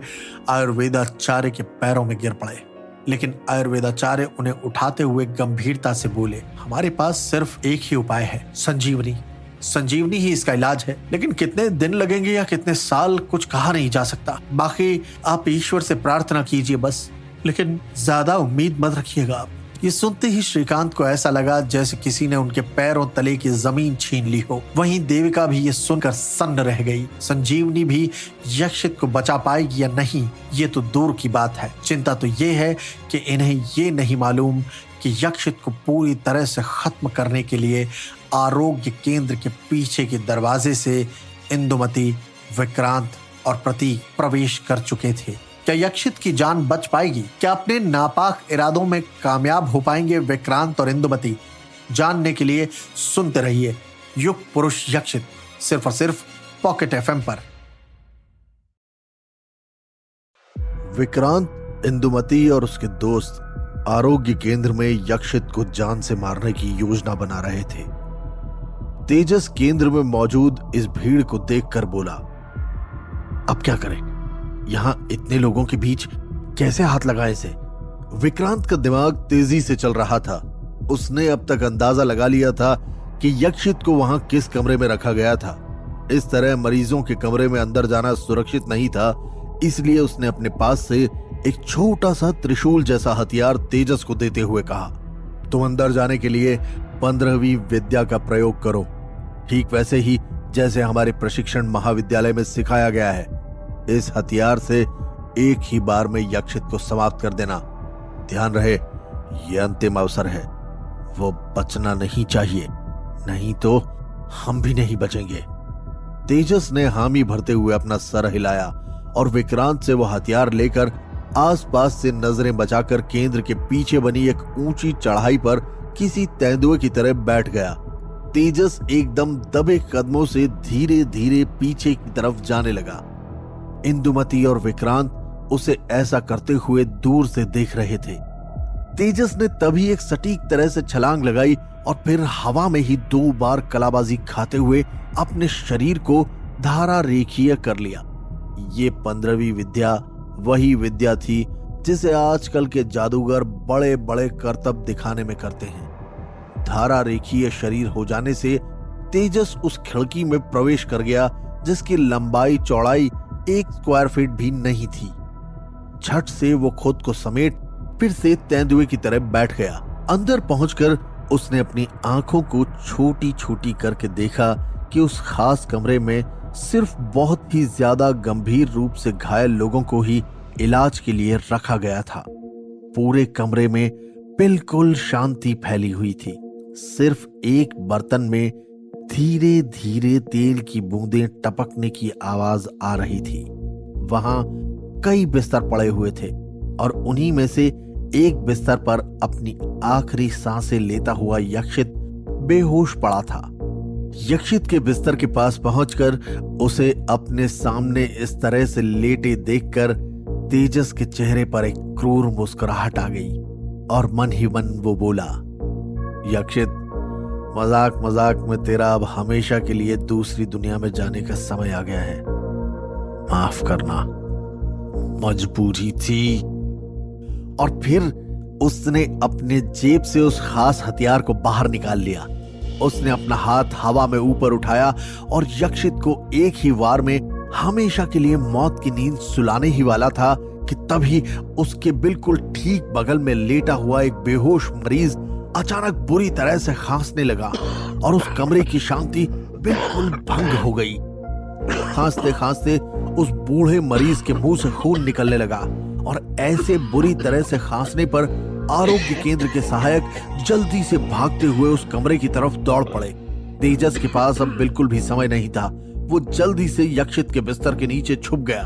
आयुर्वेदाचार्य के पैरों में गिर पड़े, लेकिन आयुर्वेदाचार्य उन्हें उठाते हुए गंभीरता से बोले, हमारे पास सिर्फ एक ही उपाय है, संजीवनी ही इसका इलाज है, लेकिन कितने दिन लगेंगे या कितने साल कुछ कहा नहीं जा सकता। बाकी आप ईश्वर से प्रार्थना कीजिए बस, लेकिन ज्यादा उम्मीद मत रखिएगा आप। ये सुनते ही श्रीकांत को ऐसा लगा जैसे किसी ने उनके पैरों तले की जमीन छीन ली हो। वहीं देविका भी ये सुनकर सन्न रह गई। संजीवनी भी यक्षित को बचा पाएगी या नहीं, ये तो दूर की बात है। चिंता तो ये है कि इन्हें ये नहीं मालूम कि यक्षित को पूरी तरह से खत्म करने के लिए आरोग्य केंद्र के पीछे के दरवाजे से इंदुमती, विक्रांत और प्रतीक प्रवेश कर चुके थे। क्या यक्षित की जान बच पाएगी? क्या अपने नापाक इरादों में कामयाब हो पाएंगे विक्रांत और इंदुमती? जानने के लिए सुनते रहिए युग पुरुष यक्षित, सिर्फ और सिर्फ पॉकेट एफएम पर। विक्रांत, इंदुमती और उसके दोस्त आरोग्य केंद्र में यक्षित को जान से मारने की योजना बना रहे थे। तेजस केंद्र में मौजूद इस भीड़ को देखकर बोला, अब क्या करें? यहां इतने लोगों के बीच कैसे हाथ लगाएं इसे? विक्रांत का दिमाग तेजी से चल रहा था। उसने अब तक अंदाजा लगा लिया था कि यक्षित को वहां किस कमरे में रखा गया था। इस तरह मरीजों के कमरे में अंदर जाना सुरक्षित नहीं था, इसलिए उसने अपने पास से एक छोटा सा त्रिशूल जैसा हथियार तेजस को देते हुए कहा, तुम अंदर जाने के लिए 15वीं विद्या का प्रयोग करो, ठीक वैसे ही जैसे हमारे प्रशिक्षण महाविद्यालय में सिखाया गया है। इस हथियार से एक ही बार में यक्षित को समाप्त कर देना। ध्यान रहे, यह अंतिम अवसर है, वो बचना नहीं चाहिए, नहीं तो हम भी नहीं बचेंगे। तेजस ने हामी भरते हुए अपना सर हिलाया और विक्रांत से वो हथियार लेकर आसपास से नजरें बचाकर केंद्र के पीछे बनी एक ऊंची चढ़ाई पर किसी तेंदुए की तरह बैठ गया। तेजस एकदम दबे कदमों से धीरे धीरे पीछे की तरफ जाने लगा। इंदुमती और विक्रांत उसे ऐसा करते हुए दूर से देख रहे थे। तेजस ने तभी एक सटीक तरह से छलांग लगाई और फिर हवा में ही 2 बार कलाबाजी खाते हुए अपने शरीर को धारा रेखीय कर लिया। ये 15वीं विद्या वही विद्या थी जिसे आजकल के जादूगर बड़े बड़े करतब दिखाने में करते हैं। धारा रेखीय शरीर हो जाने से तेजस उस खिड़की में प्रवेश कर गया जिसकी लंबाई चौड़ाई 1 स्क्वायर फीट भी नहीं थी। झट से वो खुद को समेट फिर से तेंदुए की तरह बैठ गया। अंदर पहुंचकर उसने अपनी आंखों को छोटी छोटी करके देखा कि उस खास कमरे में सिर्फ बहुत ही ज्यादा गंभीर रूप से घायल लोगों को ही इलाज के लिए रखा गया था। पूरे कमरे में बिल्कुल शांति फैली हुई थी। सिर्फ एक बर्तन में धीरे धीरे तेल की बूंदें टपकने की आवाज आ रही थी। वहां कई बिस्तर पड़े हुए थे और उन्हीं में से एक बिस्तर पर अपनी आखिरी सांसें लेता हुआ यक्षित बेहोश पड़ा था। यक्षित के बिस्तर के पास पहुंचकर उसे अपने सामने इस तरह से लेटे देखकर तेजस के चेहरे पर एक क्रूर मुस्कुराहट आ गई और मन ही मन वो बोला, यक्षित, मजाक मजाक में तेरा अब हमेशा के लिए दूसरी दुनिया में जाने का समय आ गया है। माफ करना, मजबूरी थी। और फिर उसने अपने जेब से उस खास हथियार को बाहर निकाल लिया। उसने अपना हाथ हवा में ऊपर उठाया और यक्षित को एक ही वार में हमेशा के लिए मौत की नींद सुलाने ही वाला था कि तभी उसके बिल्कुल ठीक बगल में लेटा हुआ एक बेहोश मरीज अचानक बुरी तरह से खांसने लगा। और उस कमरे की शांति बिल्कुल भंग हो गई। खांसते खांसते उस बूढ़े मरीज के मुंह से खून निकलने लगा और ऐसे बुरी तरह से खांसने पर आरोग्य केंद्र के सहायक जल्दी से भागते हुए उस कमरे की तरफ दौड़ पड़े। तेजस के पास अब बिल्कुल भी समय नहीं था। वो जल्दी से यक्षित के बिस्तर के नीचे छुप गया।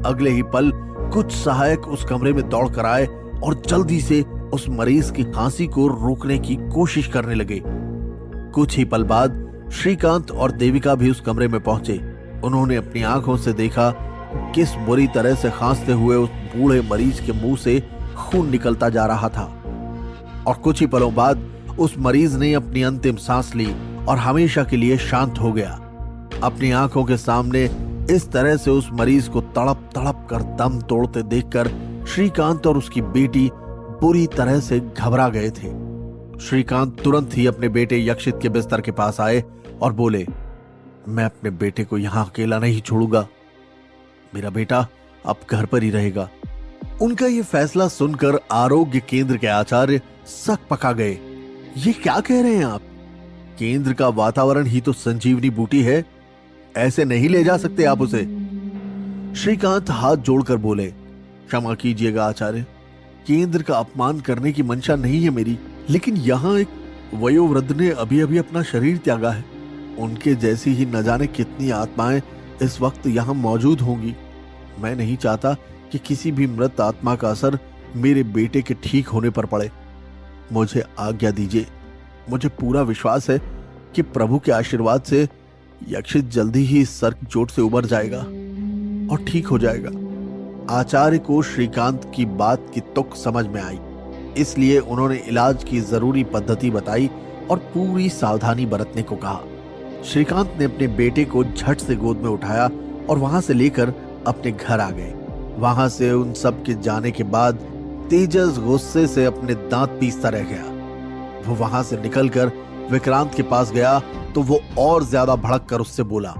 अगले ही पल कुछ सहायक उस कमरे में दौड़ कर आए और जल्दी से उस मरीज की खांसी को रोकने की कोशिश करने लगे। कुछ ही पल बाद श्रीकांत और देविका भी उस कमरे में पहुंचे। उन्होंने अपनी आंखों से देखा किस बुरी तरह से खांसते हुए उस बूढ़े मरीज के मुंह से खून निकलता जा रहा था। और कुछ ही पलों बाद उस मरीज ने अपनी अंतिम सांस ली और हमेशा के लिए शांत हो गया। अपनी आंखों के सामने इस तरह से उस मरीज को तड़प तड़प कर दम तोड़ते देखकर श्रीकांत और उसकी बेटी बुरी तरह से घबरा गए थे। श्रीकांत तुरंत ही अपने बेटे यक्षित के बिस्तर के पास आए और बोले, मैं अपने बेटे को यहां अकेला नहीं छोड़ूंगा। मेरा बेटा अब घर पर ही रहेगा। उनका ये फैसला सुनकर आरोग्य केंद्र के आचार्य सक पका गए। ये क्या कह रहे हैं आप? केंद्र का वातावरण ही तो संजीवनी बूटी है, ऐसे नहीं ले जा सकते आप उसे। श्रीकांत हाथ जोड़कर बोले, क्षमा कीजिएगा आचार्य, केंद्र का अपमान करने की मंशा नहीं है मेरी, लेकिन यहाँ एक वयोवृद्ध ने अभी अभी अपना शरीर त्यागा है। उनके जैसी ही न जाने कितनी आत्माएं इस वक्त यहाँ मौजूद होंगी। मैं नहीं चाहता कि किसी भी मृत आत्मा का असर मेरे बेटे के ठीक होने पर पड़े। मुझे आज्ञा दीजिए। मुझे पूरा विश्वास है कि प्रभु के आशीर्वाद से यक्षित जल्दी ही इस सर की चोट से उबर जाएगा और ठीक हो जाएगा। आचार्य को श्रीकांत की बात की तुक समझ में आई, इसलिए उन्होंने इलाज की जरूरी पद्धति बताई और पूरी सावधानी बरतने को कहा। श्रीकांत ने अपने बेटे को झट से गोद में उठाया और वहां से लेकर अपने घर आ गए। वहां से उन सब के जाने के बाद तेजस गुस्से से अपने दांत पीसता रह गया। वो वहां से निकलकर विक्रांत के पास गया तो वो और ज्यादा भड़क कर उससे बोला,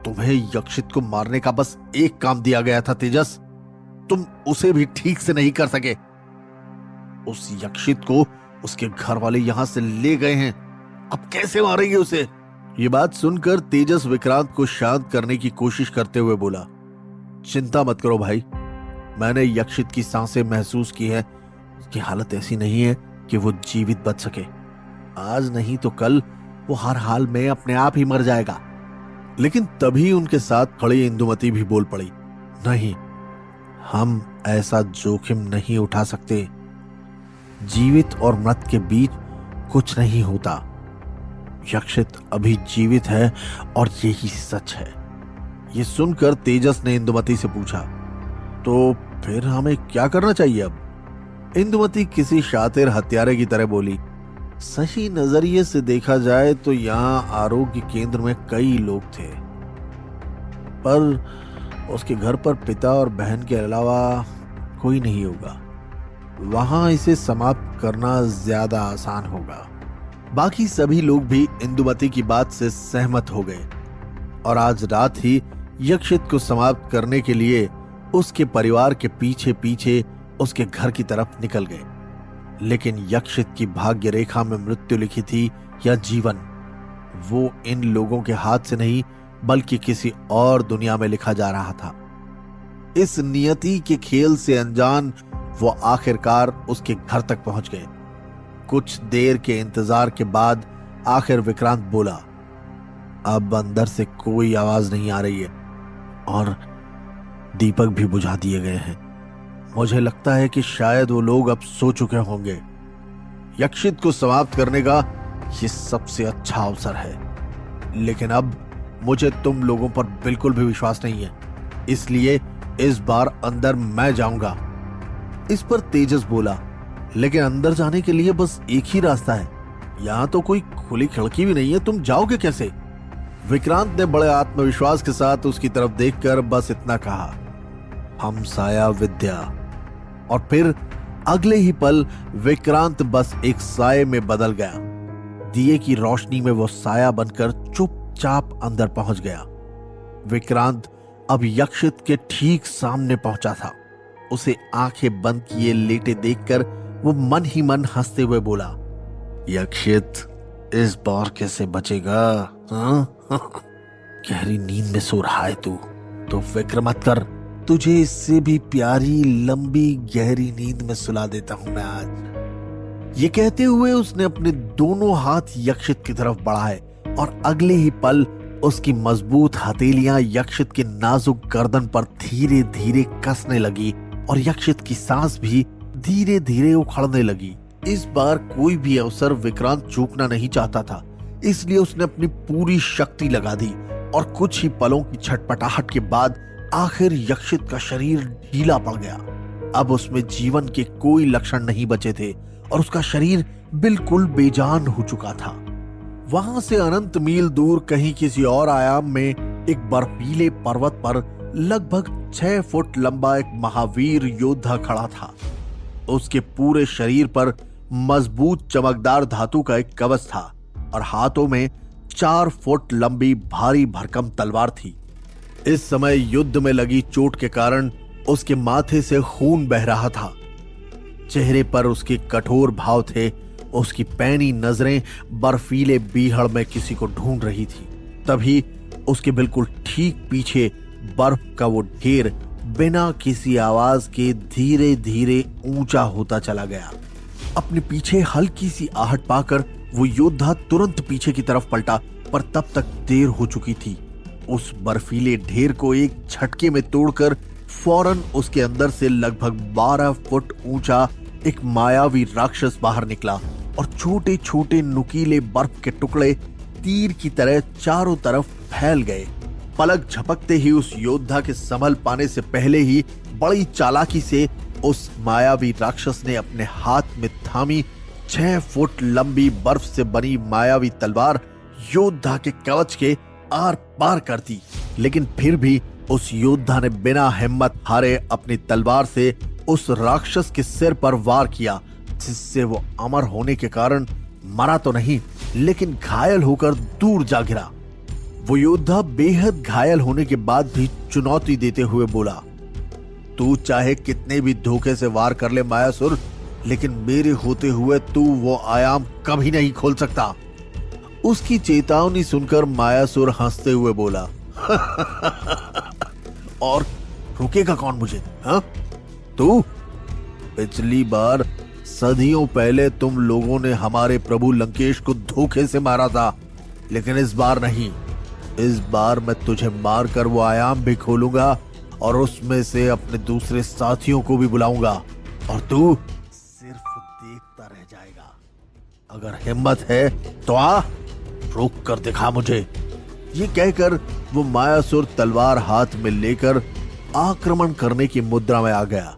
तुम्हें यक्षित को मारने का बस एक काम दिया गया था तेजस, तुम उसे भी ठीक से नहीं कर सके। उस यक्षित को उसके घर वाले यहां से ले गए हैं, अब कैसे मारेंगे उसे? ये बात सुनकर तेजस विक्रांत को शांत करने की कोशिश करते हुए बोला, चिंता मत करो भाई, मैंने यक्षित की सांसें महसूस की है। उसकी हालत ऐसी नहीं है कि वो जीवित बच सके। आज नहीं तो कल वो हर हाल में अपने आप ही मर जाएगा। लेकिन तभी उनके साथ खड़ी इंदुमती भी बोल पड़ी, नहीं, हम ऐसा जोखिम नहीं उठा सकते। जीवित और मृत के बीच कुछ नहीं होता। यक्षित अभी जीवित है और यही सच है। ये सुनकर तेजस ने इंदुमती से पूछा, तो फिर हमें क्या करना चाहिए अब? इंदुमती किसी शातिर हत्यारे की तरह बोली, सही नजरिए से देखा जाए तो यहाँ आरोग्य केंद्र में कई लोग थे, पर उसके घर पर पिता और बहन के अलावा कोई नहीं होगा। वहां इसे समाप्त करना ज्यादा आसान होगा। बाकी सभी लोग भी इंदुमती की बात से सहमत हो गए और आज रात ही यक्षित को समाप्त करने के लिए उसके परिवार के पीछे पीछे उसके घर की तरफ निकल गए। लेकिन यक्षित की भाग्य रेखा में मृत्यु लिखी थी या जीवन, वो इन लोगों के हाथ से नहीं बल्कि किसी और दुनिया में लिखा जा रहा था। इस नियति के खेल से अनजान वो आखिरकार उसके घर तक पहुंच गए। कुछ देर के इंतजार के बाद आखिर विक्रांत बोला, अब अंदर से कोई आवाज नहीं आ रही है और दीपक भी बुझा दिए गए हैं। मुझे लगता है कि शायद वो लोग अब सो चुके होंगे। यक्षित को समाप्त करने का ये सबसे अच्छा अवसर है, लेकिन अब मुझे तुम लोगों पर बिल्कुल भी विश्वास नहीं है, इसलिए इस बार अंदर मैं जाऊंगा। इस पर तेजस बोला, लेकिन अंदर जाने के लिए बस एक ही रास्ता है, यहां तो कोई खुली खिड़की भी नहीं है, तुम जाओगे कैसे? विक्रांत ने बड़े आत्मविश्वास के साथ उसकी तरफ देखकर बस इतना कहा, हम साया विद्या। और फिर अगले ही पल विक्रांत बस एक साये में बदल गया। दिए की रोशनी में वो साया बनकर चुपचाप अंदर पहुंच गया। विक्रांत अब यक्षित के ठीक सामने पहुंचा था। उसे आंखें बंद किए लेटे देखकर वो मन ही मन हंसते हुए बोला, यक्षित, इस बार कैसे बचेगा? हाँ? गहरी नींद में सो रहा है तू, तो फिक्र मत कर, तुझे इससे भी प्यारी लंबी गहरी नींद में सुला देता हूं मैं आज। ये कहते हुए उसने अपने दोनों हाथ यक्षित की तरफ बढ़ाए और अगले ही पल उसकी मजबूत हथेलियां यक्षित के नाजुक गर्दन पर धीरे धीरे कसने लगी और यक्षित की सांस भी धीरे धीरे उखड़ने लगी। इस बार कोई भी अवसर विक्रांत चूकना नहीं चाहता था, इसलिए उसने अपनी पूरी शक्ति लगा दी और कुछ ही पलों की छटपटाहट के बाद आखिर यक्षित का शरीर ढीला पड़ गया। अब उसमें जीवन के कोई लक्षण नहीं बचे थे और उसका शरीर बिल्कुल बेजान हो चुका था। वहां से अनंत मील दूर कहीं किसी और आयाम में एक बर्फीले पर्वत पर लगभग 6 फुट लंबा एक महावीर योद्धा खड़ा था। उसके पूरे शरीर पर मजबूत चमकदार धातु का एक कवच था और हाथों में 4 फुट लंबी भारी भरकम तलवार थी। इस समय युद्ध में लगी चोट के कारण उसके माथे से खून बह रहा था। चेहरे पर उसके कठोर भाव थे। उसकी पैनी नजरें बर्फीले बीहड़ में किसी को ढूंढ रही थी। तभी उसके बिल्कुल ठीक पीछे बर्फ का वो ढेर बिना किसी आवाज के धीरे धीरे ऊंचा होता चला गया। अपने पीछे हल्की सी आहट पाकर वो योद्धा तुरंत पीछे की तरफ पलटा, पर तब तक देर हो चुकी थी। उस बर्फीले ढेर को एक झटके में तोड़कर फौरन उसके अंदर से लगभग 12 फुट ऊंचा एक मायावी राक्षस बाहर निकला और छोटे छोटे नुकीले बर्फ के टुकड़े तीर की तरह चारों तरफ फैल गए। पलक झपकते ही उस योद्धा के संभल पाने से पहले ही बड़ी चालाकी से उस मायावी राक्षस ने अपने हाथ में थामी 6 फुट लंबी बर्फ से बनी मायावी तलवार योद्धा के कवच के आर पार कर दी। लेकिन फिर भी उस योद्धा ने बिना हिम्मत हारे अपनी तलवार से उस राक्षस के सिर पर वार किया, जिससे वो अमर होने के कारण मरा तो नहीं, लेकिन घायल होकर दूर जा गिरा। वो योद्धा बेहद घायल होने के बाद भी चुनौती देते हुए बोला, तू चाहे कितने भी धोखे से वार कर ले मायासुर, लेकिन मेरे होते हुए तू वो आयाम कभी नहीं खोल सकता। उसकी चेतावनी सुनकर मायासुर हंसते हुए बोला, और रोकेगा कौन मुझे? हाँ, तू? पिछली बार सदियों पहले तुम लोगों ने हमारे प्रभु लंकेश को धोखे से मारा था, लेकिन इस बार नहीं। इस बार मैं तुझे मारकर वो आयाम भी खोलूंगा और उसमें से अपने दूसरे साथियों को भी बुलाऊंगा, और तू सिर्फ देखता रह जाएगा। अगर हिम्मत है तो आ, रोक कर दिखा मुझे। ये कहकर वो मायासुर तलवार हाथ में लेकर आक्रमण करने की मुद्रा में आ गया।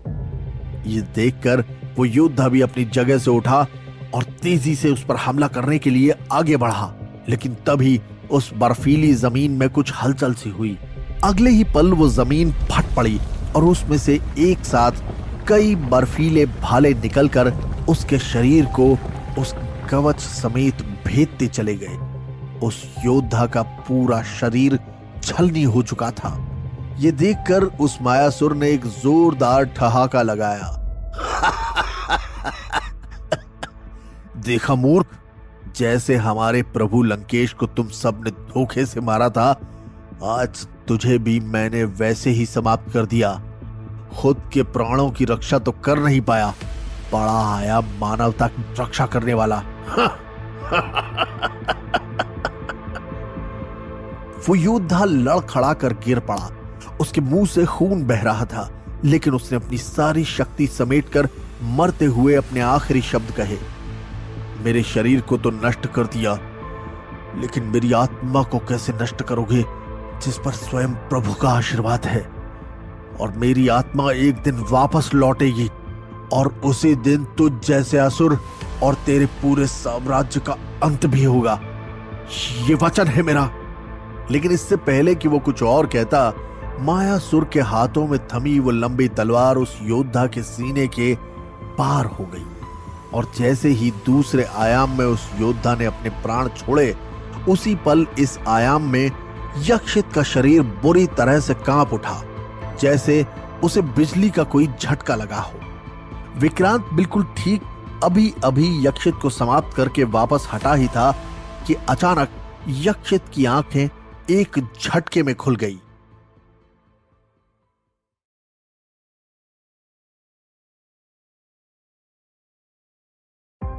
ये देखकर वो योद्धा भी अपनी जगह से उठा और तेजी से उस पर हमला करने के लिए आगे बढ़ा, लेकिन तभी उस बर्फीली जमीन में कुछ हलचल सी हुई। अगले ही पल वो जमीन फट पड़ी और उसमें से एक साथ कई बर्फीले भाले निकलकर उसके शरीर को उस कवच समेत भेदते चले गए। उस योद्धा का पूरा शरीर छलनी हो चुका था। ये देखकर उस मायासुर ने एक जोरदार ठहाका लगाया। देखा मूर्ख, जैसे हमारे प्रभु लंकेश को तुम सब ने धोखे से मारा था, आज तुझे भी मैंने वैसे ही समाप्त कर दिया। खुद के प्राणों की रक्षा तो कर नहीं पाया, बड़ा आया मानवता की रक्षा करने वाला। वो योद्धा लड़खड़ा कर गिर पड़ा। उसके मुंह से खून बह रहा था, लेकिन उसने अपनी सारी शक्ति समेटकर मरते हुए अपने आखिरी शब्द कहे, मेरे शरीर को तो नष्ट कर दिया, लेकिन मेरी आत्मा को कैसे नष्ट करोगे, जिस पर स्वयं प्रभु का आशीर्वाद है। और मेरी आत्मा एक दिन वापस लौटेगी और उसी दिन तुझ जैसे असुर और तेरे पूरे साम्राज्य का अंत भी होगा। ये वचन है मेरा। लेकिन इससे पहले कि वो कुछ और कहता, मायासुर के हाथों में थमी वो लंबी तलवार उस योद्धा के सीने के पार हो गई और जैसे ही दूसरे आयाम में उस योद्धा ने अपने प्राण छोड़े, उसी पल इस आयाम में यक्षित का शरीर बुरी तरह से कांप उठा, जैसे उसे बिजली का कोई झटका लगा हो। विक्रांत बिल्कुल ठीक अभी अभी यक्षित को समाप्त करके वापस हटा ही था कि अचानक यक्षित की आंखें एक झटके में खुल गई।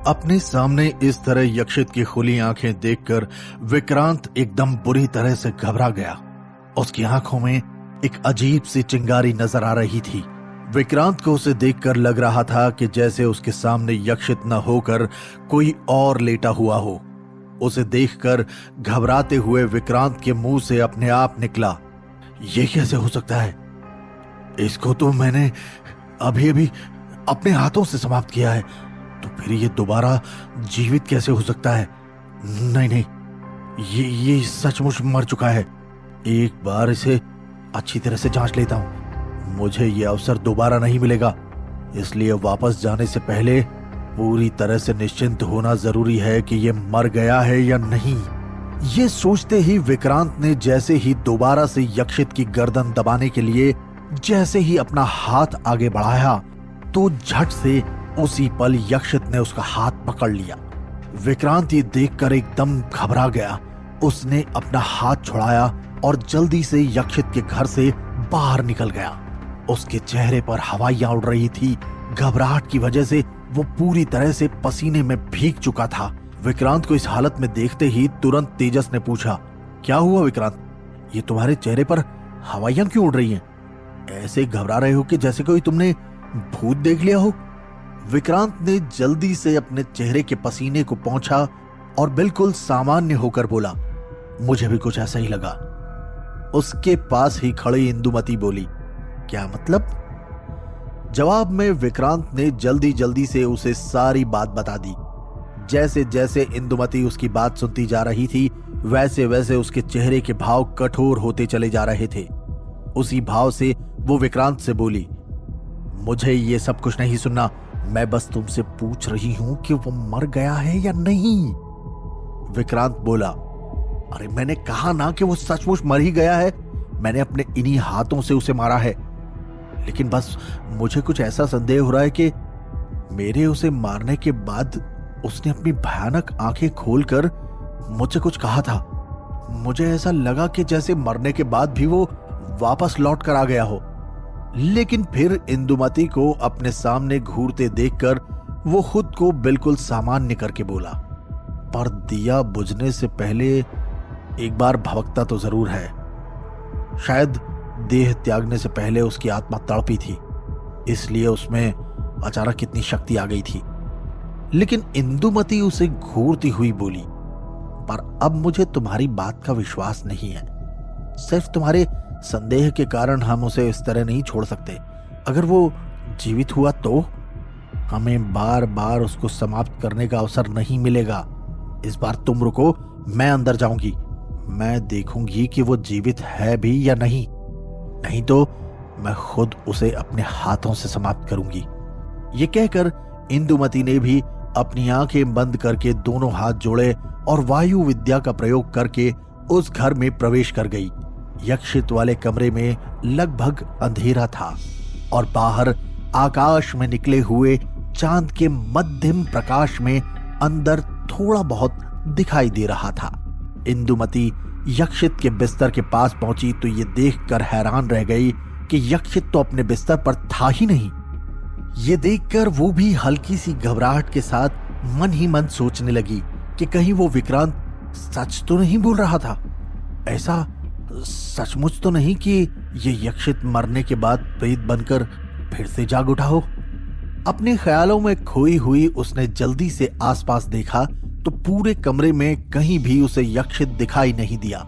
अपने सामने इस तरह यक्षित की खुली आंखें देखकर विक्रांत एकदम बुरी तरह से घबरा गया। उसकी आंखों में एक अजीब सी चिंगारी नजर आ रही थी। विक्रांत को उसे देखकर लग रहा था कि जैसे उसके सामने यक्षित न होकर कोई और लेटा हुआ हो। उसे देखकर घबराते हुए विक्रांत के मुंह से अपने आप निकला, यह कैसे हो सकता है? इसको तो मैंने अभी अभी अपने हाथों से समाप्त किया है, तो फिर ये दोबारा जीवित कैसे हो सकता है? नहीं नहीं, ये सचमुच मर चुका है। एक बार इसे अच्छी तरह से जांच लेता हूं। मुझे ये अवसर दोबारा नहीं मिलेगा, इसलिए वापस जाने से पहले पूरी तरह से निश्चिंत होना जरूरी है कि ये मर गया है या नहीं। ये सोचते ही विक्रांत ने जैसे ही दोबारा से यक्षित की गर्दन दबाने के लिए जैसे ही अपना हाथ आगे बढ़ाया, तो झट से उसी पल यक्षित ने उसका हाथ पकड़ लिया। विक्रांत ये देखकर एकदम घबरा गया। उसने अपना हाथ छुड़ाया और जल्दी से यक्षित के घर से बाहर निकल गया। उसके चेहरे पर हवाइयां उड़ रही थी। घबराहट की वजह से वो पूरी तरह से पसीने में भीग चुका था। विक्रांत को इस हालत में देखते ही तुरंत तेजस ने पूछा, क्या हुआ विक्रांत? ये तुम्हारे चेहरे पर हवाइयां क्यों उड़ रही हैं? ऐसे घबरा रहे हो कि जैसे कोई तुमने भूत देख लिया हो। विक्रांत ने जल्दी से अपने चेहरे के पसीने को पोंछा और बिल्कुल सामान्य होकर बोला, मुझे भी कुछ ऐसा ही लगा। उसके पास ही खड़ी इंदुमती बोली, क्या मतलब? जवाब में विक्रांत ने जल्दी जल्दी से उसे सारी बात बता दी। जैसे जैसे इंदुमती उसकी बात सुनती जा रही थी, वैसे वैसे उसके चेहरे के भाव कठोर होते चले जा रहे थे। उसी भाव से वो विक्रांत से बोली, मुझे ये सब कुछ नहीं सुनना, मैं बस तुमसे पूछ रही हूं कि वो मर गया है या नहीं। विक्रांत बोला, अरे मैंने कहा ना कि वो सचमुच मर ही गया है। मैंने अपने इन्हीं हाथों से उसे मारा है। लेकिन बस मुझे कुछ ऐसा संदेह हो रहा है कि मेरे उसे मारने के बाद उसने अपनी भयानक आंखें खोलकर मुझसे कुछ कहा था। मुझे ऐसा लगा कि जैसे मरने के बाद भी वो वापस लौट कर आ गया हो। लेकिन फिर इंदुमती को अपने सामने घूरते देखकर वो खुद को बिल्कुल सामान्य करके बोला, पर दिया बुझने से पहले एक बार भवकता तो जरूर है। शायद देह त्यागने से पहले उसकी आत्मा तड़पी थी, इसलिए उसमें अचानक कितनी शक्ति आ गई थी। लेकिन इंदुमती उसे घूरती हुई बोली, पर अब मुझे तुम्हारी बात का विश्वास नहीं है। सिर्फ तुम्हारे संदेह के कारण हम उसे इस तरह नहीं छोड़ सकते। अगर वो जीवित हुआ तो हमें बार बार उसको समाप्त करने का अवसर नहीं मिलेगा। इस बार तुम रुको, मैं अंदर जाऊंगी। मैं देखूंगी कि वो जीवित है भी या नहीं। नहीं तो मैं खुद उसे अपने हाथों से समाप्त करूंगी। ये कहकर इंदुमती ने भी अपनी आंखें बंद करके दोनों हाथ जोड़े और वायु विद्या का प्रयोग करके उस घर में प्रवेश कर गई। यक्षित वाले कमरे में लगभग अंधेरा था और बाहर आकाश में निकले हुए चांद के मध्यम प्रकाश में अंदर थोड़ा बहुत दिखाई दे रहा था। इंदुमती यक्षित के बिस्तर के पास पहुंची तो ये देखकर हैरान रह गई कि यक्षित तो अपने बिस्तर पर था ही नहीं। ये देखकर वो भी हल्की सी घबराहट के साथ मन ही मन सोचने लगी कि कहीं वो विक्रांत सच तो नहीं बोल रहा था। ऐसा सचमुच तो नहीं कि ये यक्षित मरने के बाद प्रेत बनकर फिर से जाग उठा हो। अपने ख्यालों में खोई हुई उसने जल्दी से आसपास देखा तो पूरे कमरे में कहीं भी उसे यक्षित दिखाई नहीं दिया।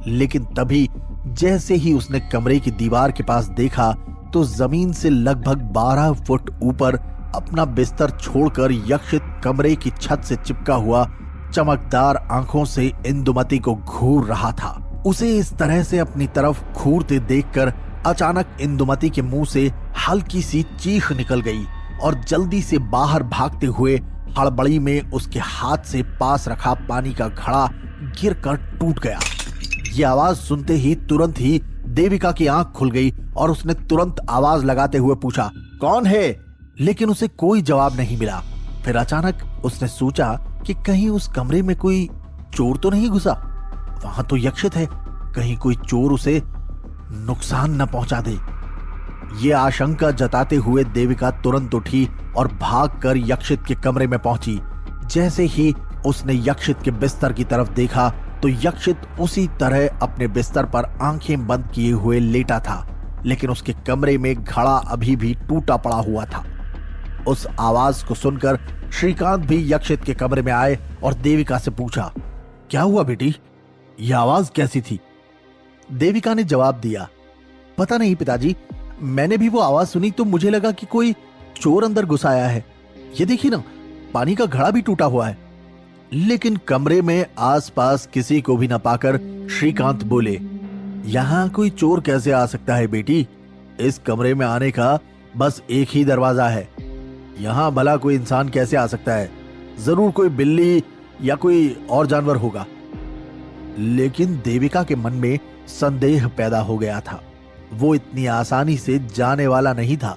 लेकिन तभी जैसे ही उसने कमरे की दीवार के पास देखा तो जमीन से लगभग 12 फुट ऊपर अपना बिस्तर छोड़कर यक्षित कमरे की छत से चिपका हुआ चमकदार आंखों से इंदुमती को घूर रहा था। उसे इस तरह से अपनी तरफ घूरते देखकर अचानक इंदुमती के मुंह से हल्की सी चीख निकल गई और जल्दी से बाहर भागते हुए हड़बड़ी में उसके हाथ से पास रखा पानी का घड़ा गिरकर टूट गया। ये आवाज सुनते ही तुरंत ही देविका की आंख खुल गई और उसने तुरंत आवाज लगाते हुए पूछा, कौन है? लेकिन उसे कोई जवाब नहीं मिला। फिर अचानक उसने सोचा कि कहीं उस कमरे में कोई चोर तो नहीं घुसा? वहां तो यक्षित है, कहीं कोई चोर उसे नुकसान न पहुंचा दे। ये आशंका जताते हुए देविका तुरंत उठी और भागकर यक्षित के कमरे में पहुंची। जैसे ही उसने यक्षित के बिस्तर की तरफ देखा तो यक्षित उसी तरह अपने बिस्तर पर आंखें बंद किए हुए लेटा था, लेकिन उसके कमरे में घड़ा अभी भी टूटा पड़ा हुआ था। उस आवाज को सुनकर श्रीकांत भी यक्षित के कमरे में आए और देविका से पूछा, क्या हुआ बेटी, यह आवाज कैसी थी? देविका ने जवाब दिया, पता नहीं पिताजी, मैंने भी वो आवाज सुनी तो मुझे लगा कि कोई चोर अंदर घुस आया है। ये देखिए ना, पानी का घड़ा भी टूटा हुआ है। लेकिन कमरे में आसपास किसी को भी न पाकर श्रीकांत बोले, यहां कोई चोर कैसे आ सकता है बेटी? इस कमरे में आने का बस एक ही दरवाजा है। यहां भला कोई इंसान कैसे आ सकता है? जरूर कोई बिल्ली या कोई और जानवर होगा। लेकिन देविका के मन में संदेह पैदा हो गया था। वो इतनी आसानी से जाने वाला नहीं था।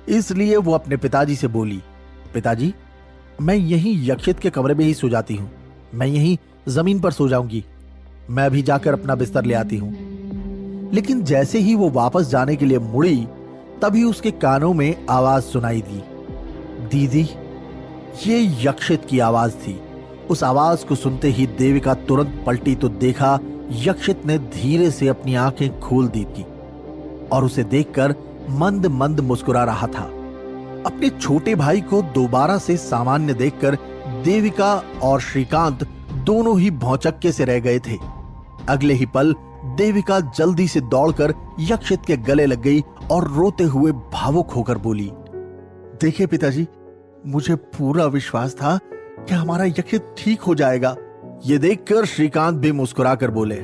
इसलिए वो अपने पिताजी से बोली, पिताजी, मैं यहीं यक्षित के कमरे में ही सो जाती हूं। मैं यहीं जमीन पर सो जाऊंगी। मैं अभी जाकर अपना बिस्तर ले आती हूं। लेकिन जैसे ही वो वापस जाने के लिए मुड़ी, तभी उसके कानों में आवाज सुनाई दी, दीदी। ये यक्षित की आवाज थी। उस आवाज को सुनते ही देविका तुरंत पलटी तो देखा यक्षित ने धीरे से अपनी आंखें खोल दी थी और उसे देखकर मंद मंद मुस्कुरा रहा था। अपने छोटे भाई को दोबारा से सामान्य देखकर देविका और श्रीकांत दोनों ही भौचक्के से रह गए थे। अगले ही पल देविका जल्दी से दौड़कर यक्षित के गले लग गई और रोते हुए भावुक होकर बोली, देखिए पिताजी, मुझे पूरा विश्वास था कि हमारा यक्षित ठीक हो जाएगा। ये देखकर श्रीकांत भी मुस्कुराकर बोले,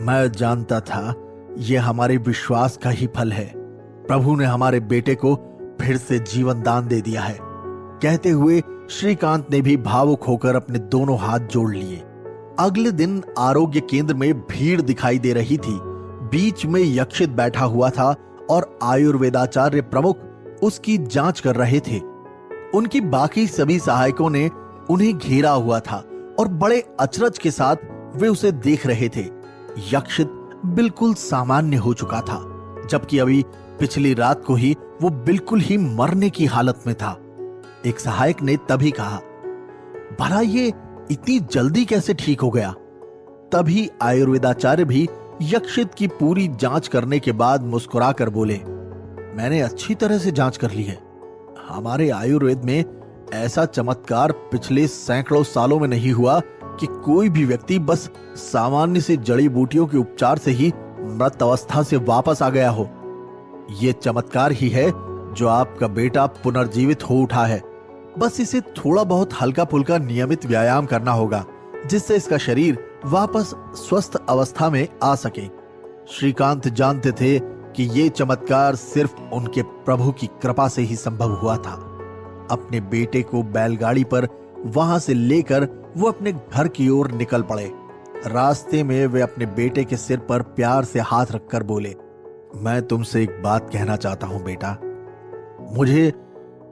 मैं जानता था यह हमारे विश्वास का ही फल है। प्रभु ने हमारे बेटे को फिर से जीवन दान दे दिया है। कहते हुए श्रीकांत ने भी भावुक होकर अपने दोनों हाथ जोड़ लिए। अगले दिन आरोग्य केंद्र में भीड़ दिखाई दे रही थी। बीच में यक्षित बैठा हुआ था और आयुर्वेदाचार्य प्रमुख उसकी जांच कर रहे थे। उनकी बाकी सभी सहायकों ने उन्हें घेरा हुआ था और बड़े अचरज के साथ वे उसे देख रहे थे। यक्षित बिल्कुल सामान्य हो चुका था, जबकि अभी पिछली रात को ही वो बिल्कुल ही मरने की हालत में था। एक सहायक ने तभी कहा, भला ये इतनी जल्दी कैसे ठीक हो गया? तभी आयुर्वेदाचार्य भी यक्षित की पूरी जांच करने के बाद मुस्कुराकर बोले, मैंने अच्छी तरह से जांच कर ली है। हमारे आयुर्वेद में ऐसा चमत्कार पिछले सैकड़ों सालों में नहीं हुआ कि कोई भी व्यक्ति बस सामान्य से जड़ी बूटियों के उपचार से ही मृत अवस्था से वापस आ गया हो। यह चमत्कार ही है जो आपका बेटा पुनर्जीवित हो उठा है। बस इसे थोड़ा बहुत हल्का फुल्का नियमित व्यायाम करना होगा, जिससे इसका शरीर वापस स्वस्थ अवस्था में आ सके। श्रीकांत जानते थे कि यह चमत्कार सिर्फ उनके प्रभु की कृपा से ही संभव हुआ था। अपने बेटे को बैलगाड़ी पर वहां से लेकर वो अपने घर की ओर निकल पड़े। रास्ते में वे अपने बेटे के सिर पर प्यार से हाथ रखकर बोले, मैं तुमसे एक बात कहना चाहता हूं बेटा। मुझे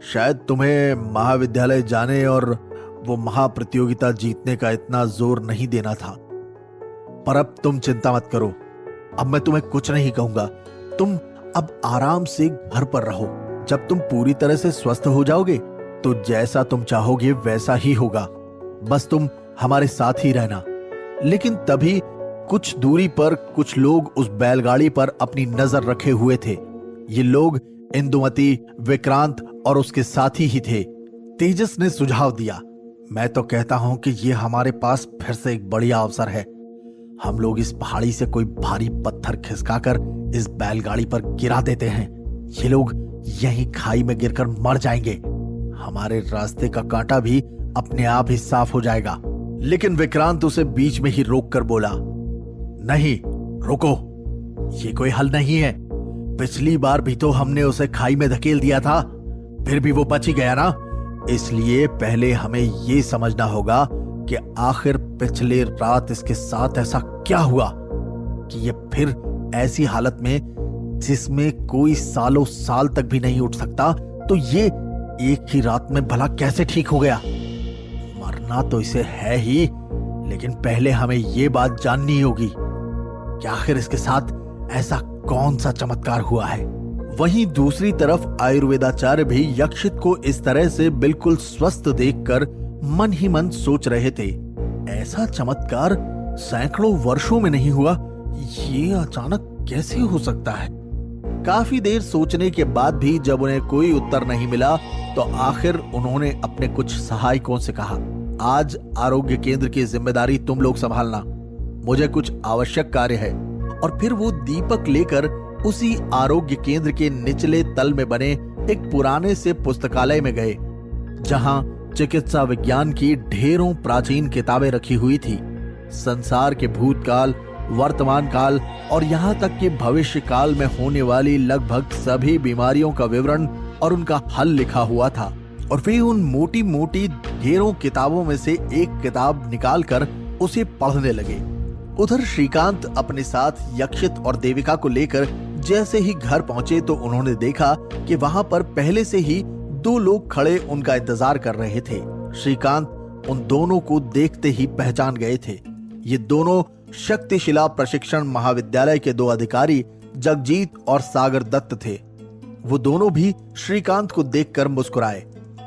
शायद तुम्हें महाविद्यालय जाने और वो महाप्रतियोगिता जीतने का इतना जोर नहीं देना था, पर अब तुम चिंता मत करो। अब मैं तुम्हें कुछ नहीं कहूंगा। तुम अब आराम से घर पर रहो। जब तुम पूरी तरह से स्वस्थ हो जाओगे तो जैसा तुम चाहोगे वैसा ही होगा। बस तुम हमारे साथ ही रहना। लेकिन तभी कुछ दूरी पर कुछ लोग उस बैलगाड़ी पर अपनी नजर रखे हुए थे। ये लोग इंदुमती, विक्रांत और उसके साथी ही थे। तेजस ने सुझाव दिया, मैं तो कहता हूं कि ये हमारे पास फिर से एक बढ़िया अवसर है। हम लोग इस पहाड़ी से कोई भारी पत्थर खिसकाकर इस बैलगाड़ी पर गिरा देते हैं। ये लोग यहीं खाई में गिरकर मर जाएंगे। हमारे रास्ते का कांटा भी अपने आप ही साफ हो जाएगा। लेकिन विक्रांत उसे बीच में ही रोककर बोला, नहीं रुको, ये कोई हल नहीं है। पिछली बार भी तो हमने उसे खाई में धकेल दिया था, फिर भी वो बच ही गया ना। इसलिए पहले हमें ये समझना होगा कि आखिर पिछले रात इसके साथ ऐसा क्या हुआ कि ये फिर ऐसी हालत में जिसमें कोई सालों साल तक भी नहीं उठ सकता, तो ये एक ही रात में भला कैसे ठीक हो गया? मरना तो इसे है ही, लेकिन पहले हमें ये बात जाननी होगी कि आखिर इसके साथ ऐसा कौन सा चमत्कार हुआ है। वहीं दूसरी तरफ आयुर्वेदाचार्य भी यक्षित को इस तरह से बिल्कुल स्वस्थ देखकर मन ही मन सोच रहे थे, ऐसा चमत्कार सैकड़ों वर्षों में नहीं हुआ, ये अचानक कैसे हो सकता है। काफी देर सोचने के बाद भी जब उन्हें कोई उत्तर नहीं मिला तो आखिर उन्होंने अपने कुछ सहायकों से कहा, आज आरोग्य केंद्र की जिम्मेदारी तुम लोग संभालना, मुझे कुछ आवश्यक कार्य है। और फिर वो दीपक लेकर उसी आरोग्य केंद्र के निचले तल में बने एक पुराने से पुस्तकालय में गए, जहां चिकित्सा विज्ञान की ढेरों प्राचीन किताबें रखी हुई थी। संसार के भूतकाल, वर्तमान काल और यहाँ तक कि भविष्य काल में होने वाली लगभग सभी बीमारियों का विवरण और उनका हल लिखा हुआ था। और वे उन मोटी मोटी ढेरों किताबों में से एक किताब निकालकर उसे पढ़ने लगे। उधर श्रीकांत अपने साथ यक्षित और देविका को लेकर जैसे ही घर पहुंचे तो उन्होंने देखा कि वहां पर पहले से ही दो लोग खड़े उनका इंतजार कर रहे थे। श्रीकांत उन दोनों को देखते ही पहचान गए थे। ये दोनों शक्तिशिला प्रशिक्षण महाविद्यालय के दो अधिकारी जगजीत और सागर दत्त थे। वो दोनों भी श्रीकांत को देखकर मुस्कुराए।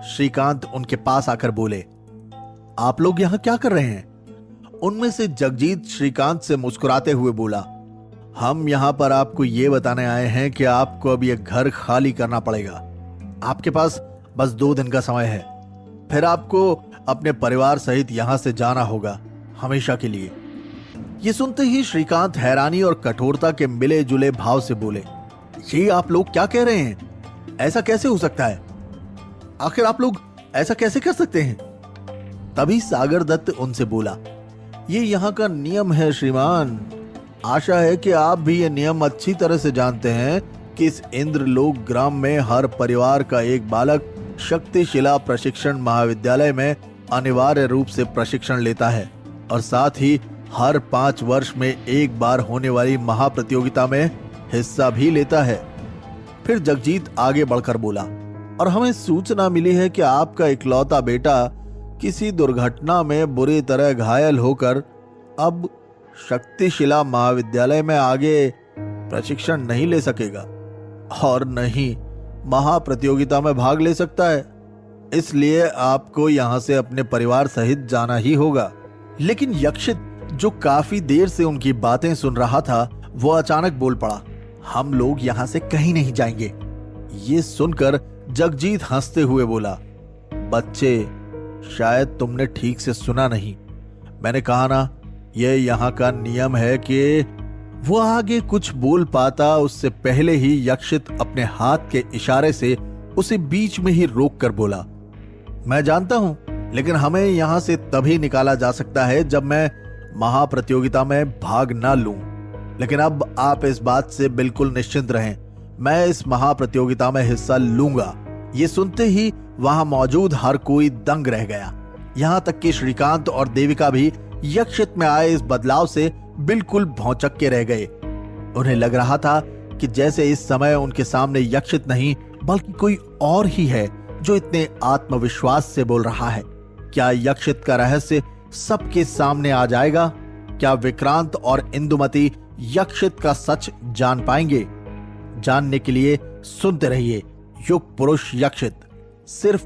श्रीकांत उनके पास आकर बोले, आप लोग यहाँ क्या कर रहे हैं? उनमें से जगजीत श्रीकांत से मुस्कुराते हुए बोला, हम यहाँ पर आपको ये बताने आए हैं कि आपको अब ये घर खाली करना पड़ेगा। आपके पास बस 2 दिन का समय है, फिर आपको अपने परिवार सहित यहाँ से जाना होगा, हमेशा के लिए। ये सुनते ही श्रीकांत हैरानी और कठोरता के मिले जुले भाव से बोले, ये आप लोग क्या कह रहे हैं? ऐसा कैसे हो सकता है? आखिर आप लोग ऐसा कैसे कर सकते हैं? तभी सागर दत्त उनसे बोला, ये यहाँ का नियम है श्रीमान। आशा है कि आप भी ये नियम अच्छी तरह से जानते हैं कि इस इंद्रलोक ग्राम में हर परिवार का एक बालक शक्तिशिला प्रशिक्षण महाविद्यालय में अनिवार्य रूप से प्रशिक्षण लेता है और साथ ही हर 5 वर्ष में एक बार होने वाली महाप्रतियोगिता में हिस्सा भी लेता है। फिर जगजीत आगे बढ़कर बोला, और हमें सूचना मिली है कि आपका इकलौता बेटा किसी दुर्घटना में बुरी तरह घायल होकर अब शक्तिशिला महाविद्यालय में आगे प्रशिक्षण नहीं ले सकेगा और न ही महाप्रतियोगिता में भाग ले सकता है। इसलिए आपको यहां से अपने परिवार सहित जाना ही होगा। लेकिन यक्षित, जो काफी देर से उनकी बातें सुन रहा था, वो अचानक बोल पड़ा, हम लोग यहां से कहीं नहीं जाएंगे। ये सुनकर जगजीत हंसते हुए बोला, बच्चे, शायद तुमने ठीक से सुना नहीं। मैंने कहा ना, यह यहाँ का नियम है कि वो आगे कुछ बोल पाता उससे पहले ही यक्षित अपने हाथ के इशारे से उसे बीच में ही रोक कर बोला, मैं जानता हूं, लेकिन हमें यहां से तभी निकाला जा सकता है जब मैं महाप्रतियोगिता में भाग ना लूं। लेकिन अब आप इस बात से बिल्कुल निश्चिंत रहें, मैं इस महाप्रतियोगिता में हिस्सा लूंगा। ये सुनते ही वहां मौजूद हर कोई दंग रह गया। यहां तक कि श्रीकांत और देविका भी यक्षित में आए इस बदलाव से बिल्कुल भौंचक के रह गए। उन्हें लग रहा था कि जैसे इस समय उनके सामने यक्षित नहीं बल्कि कोई और ही है जो इतने आत्मविश्वास से बोल रहा है। क्या यक्षित का रहस्य सबके सामने आ जाएगा? क्या विक्रांत और इंदुमती यक्षित का सच जान पाएंगे? जानने के लिए सुनते रहिए युग पुरुष यक्षित, सिर्फ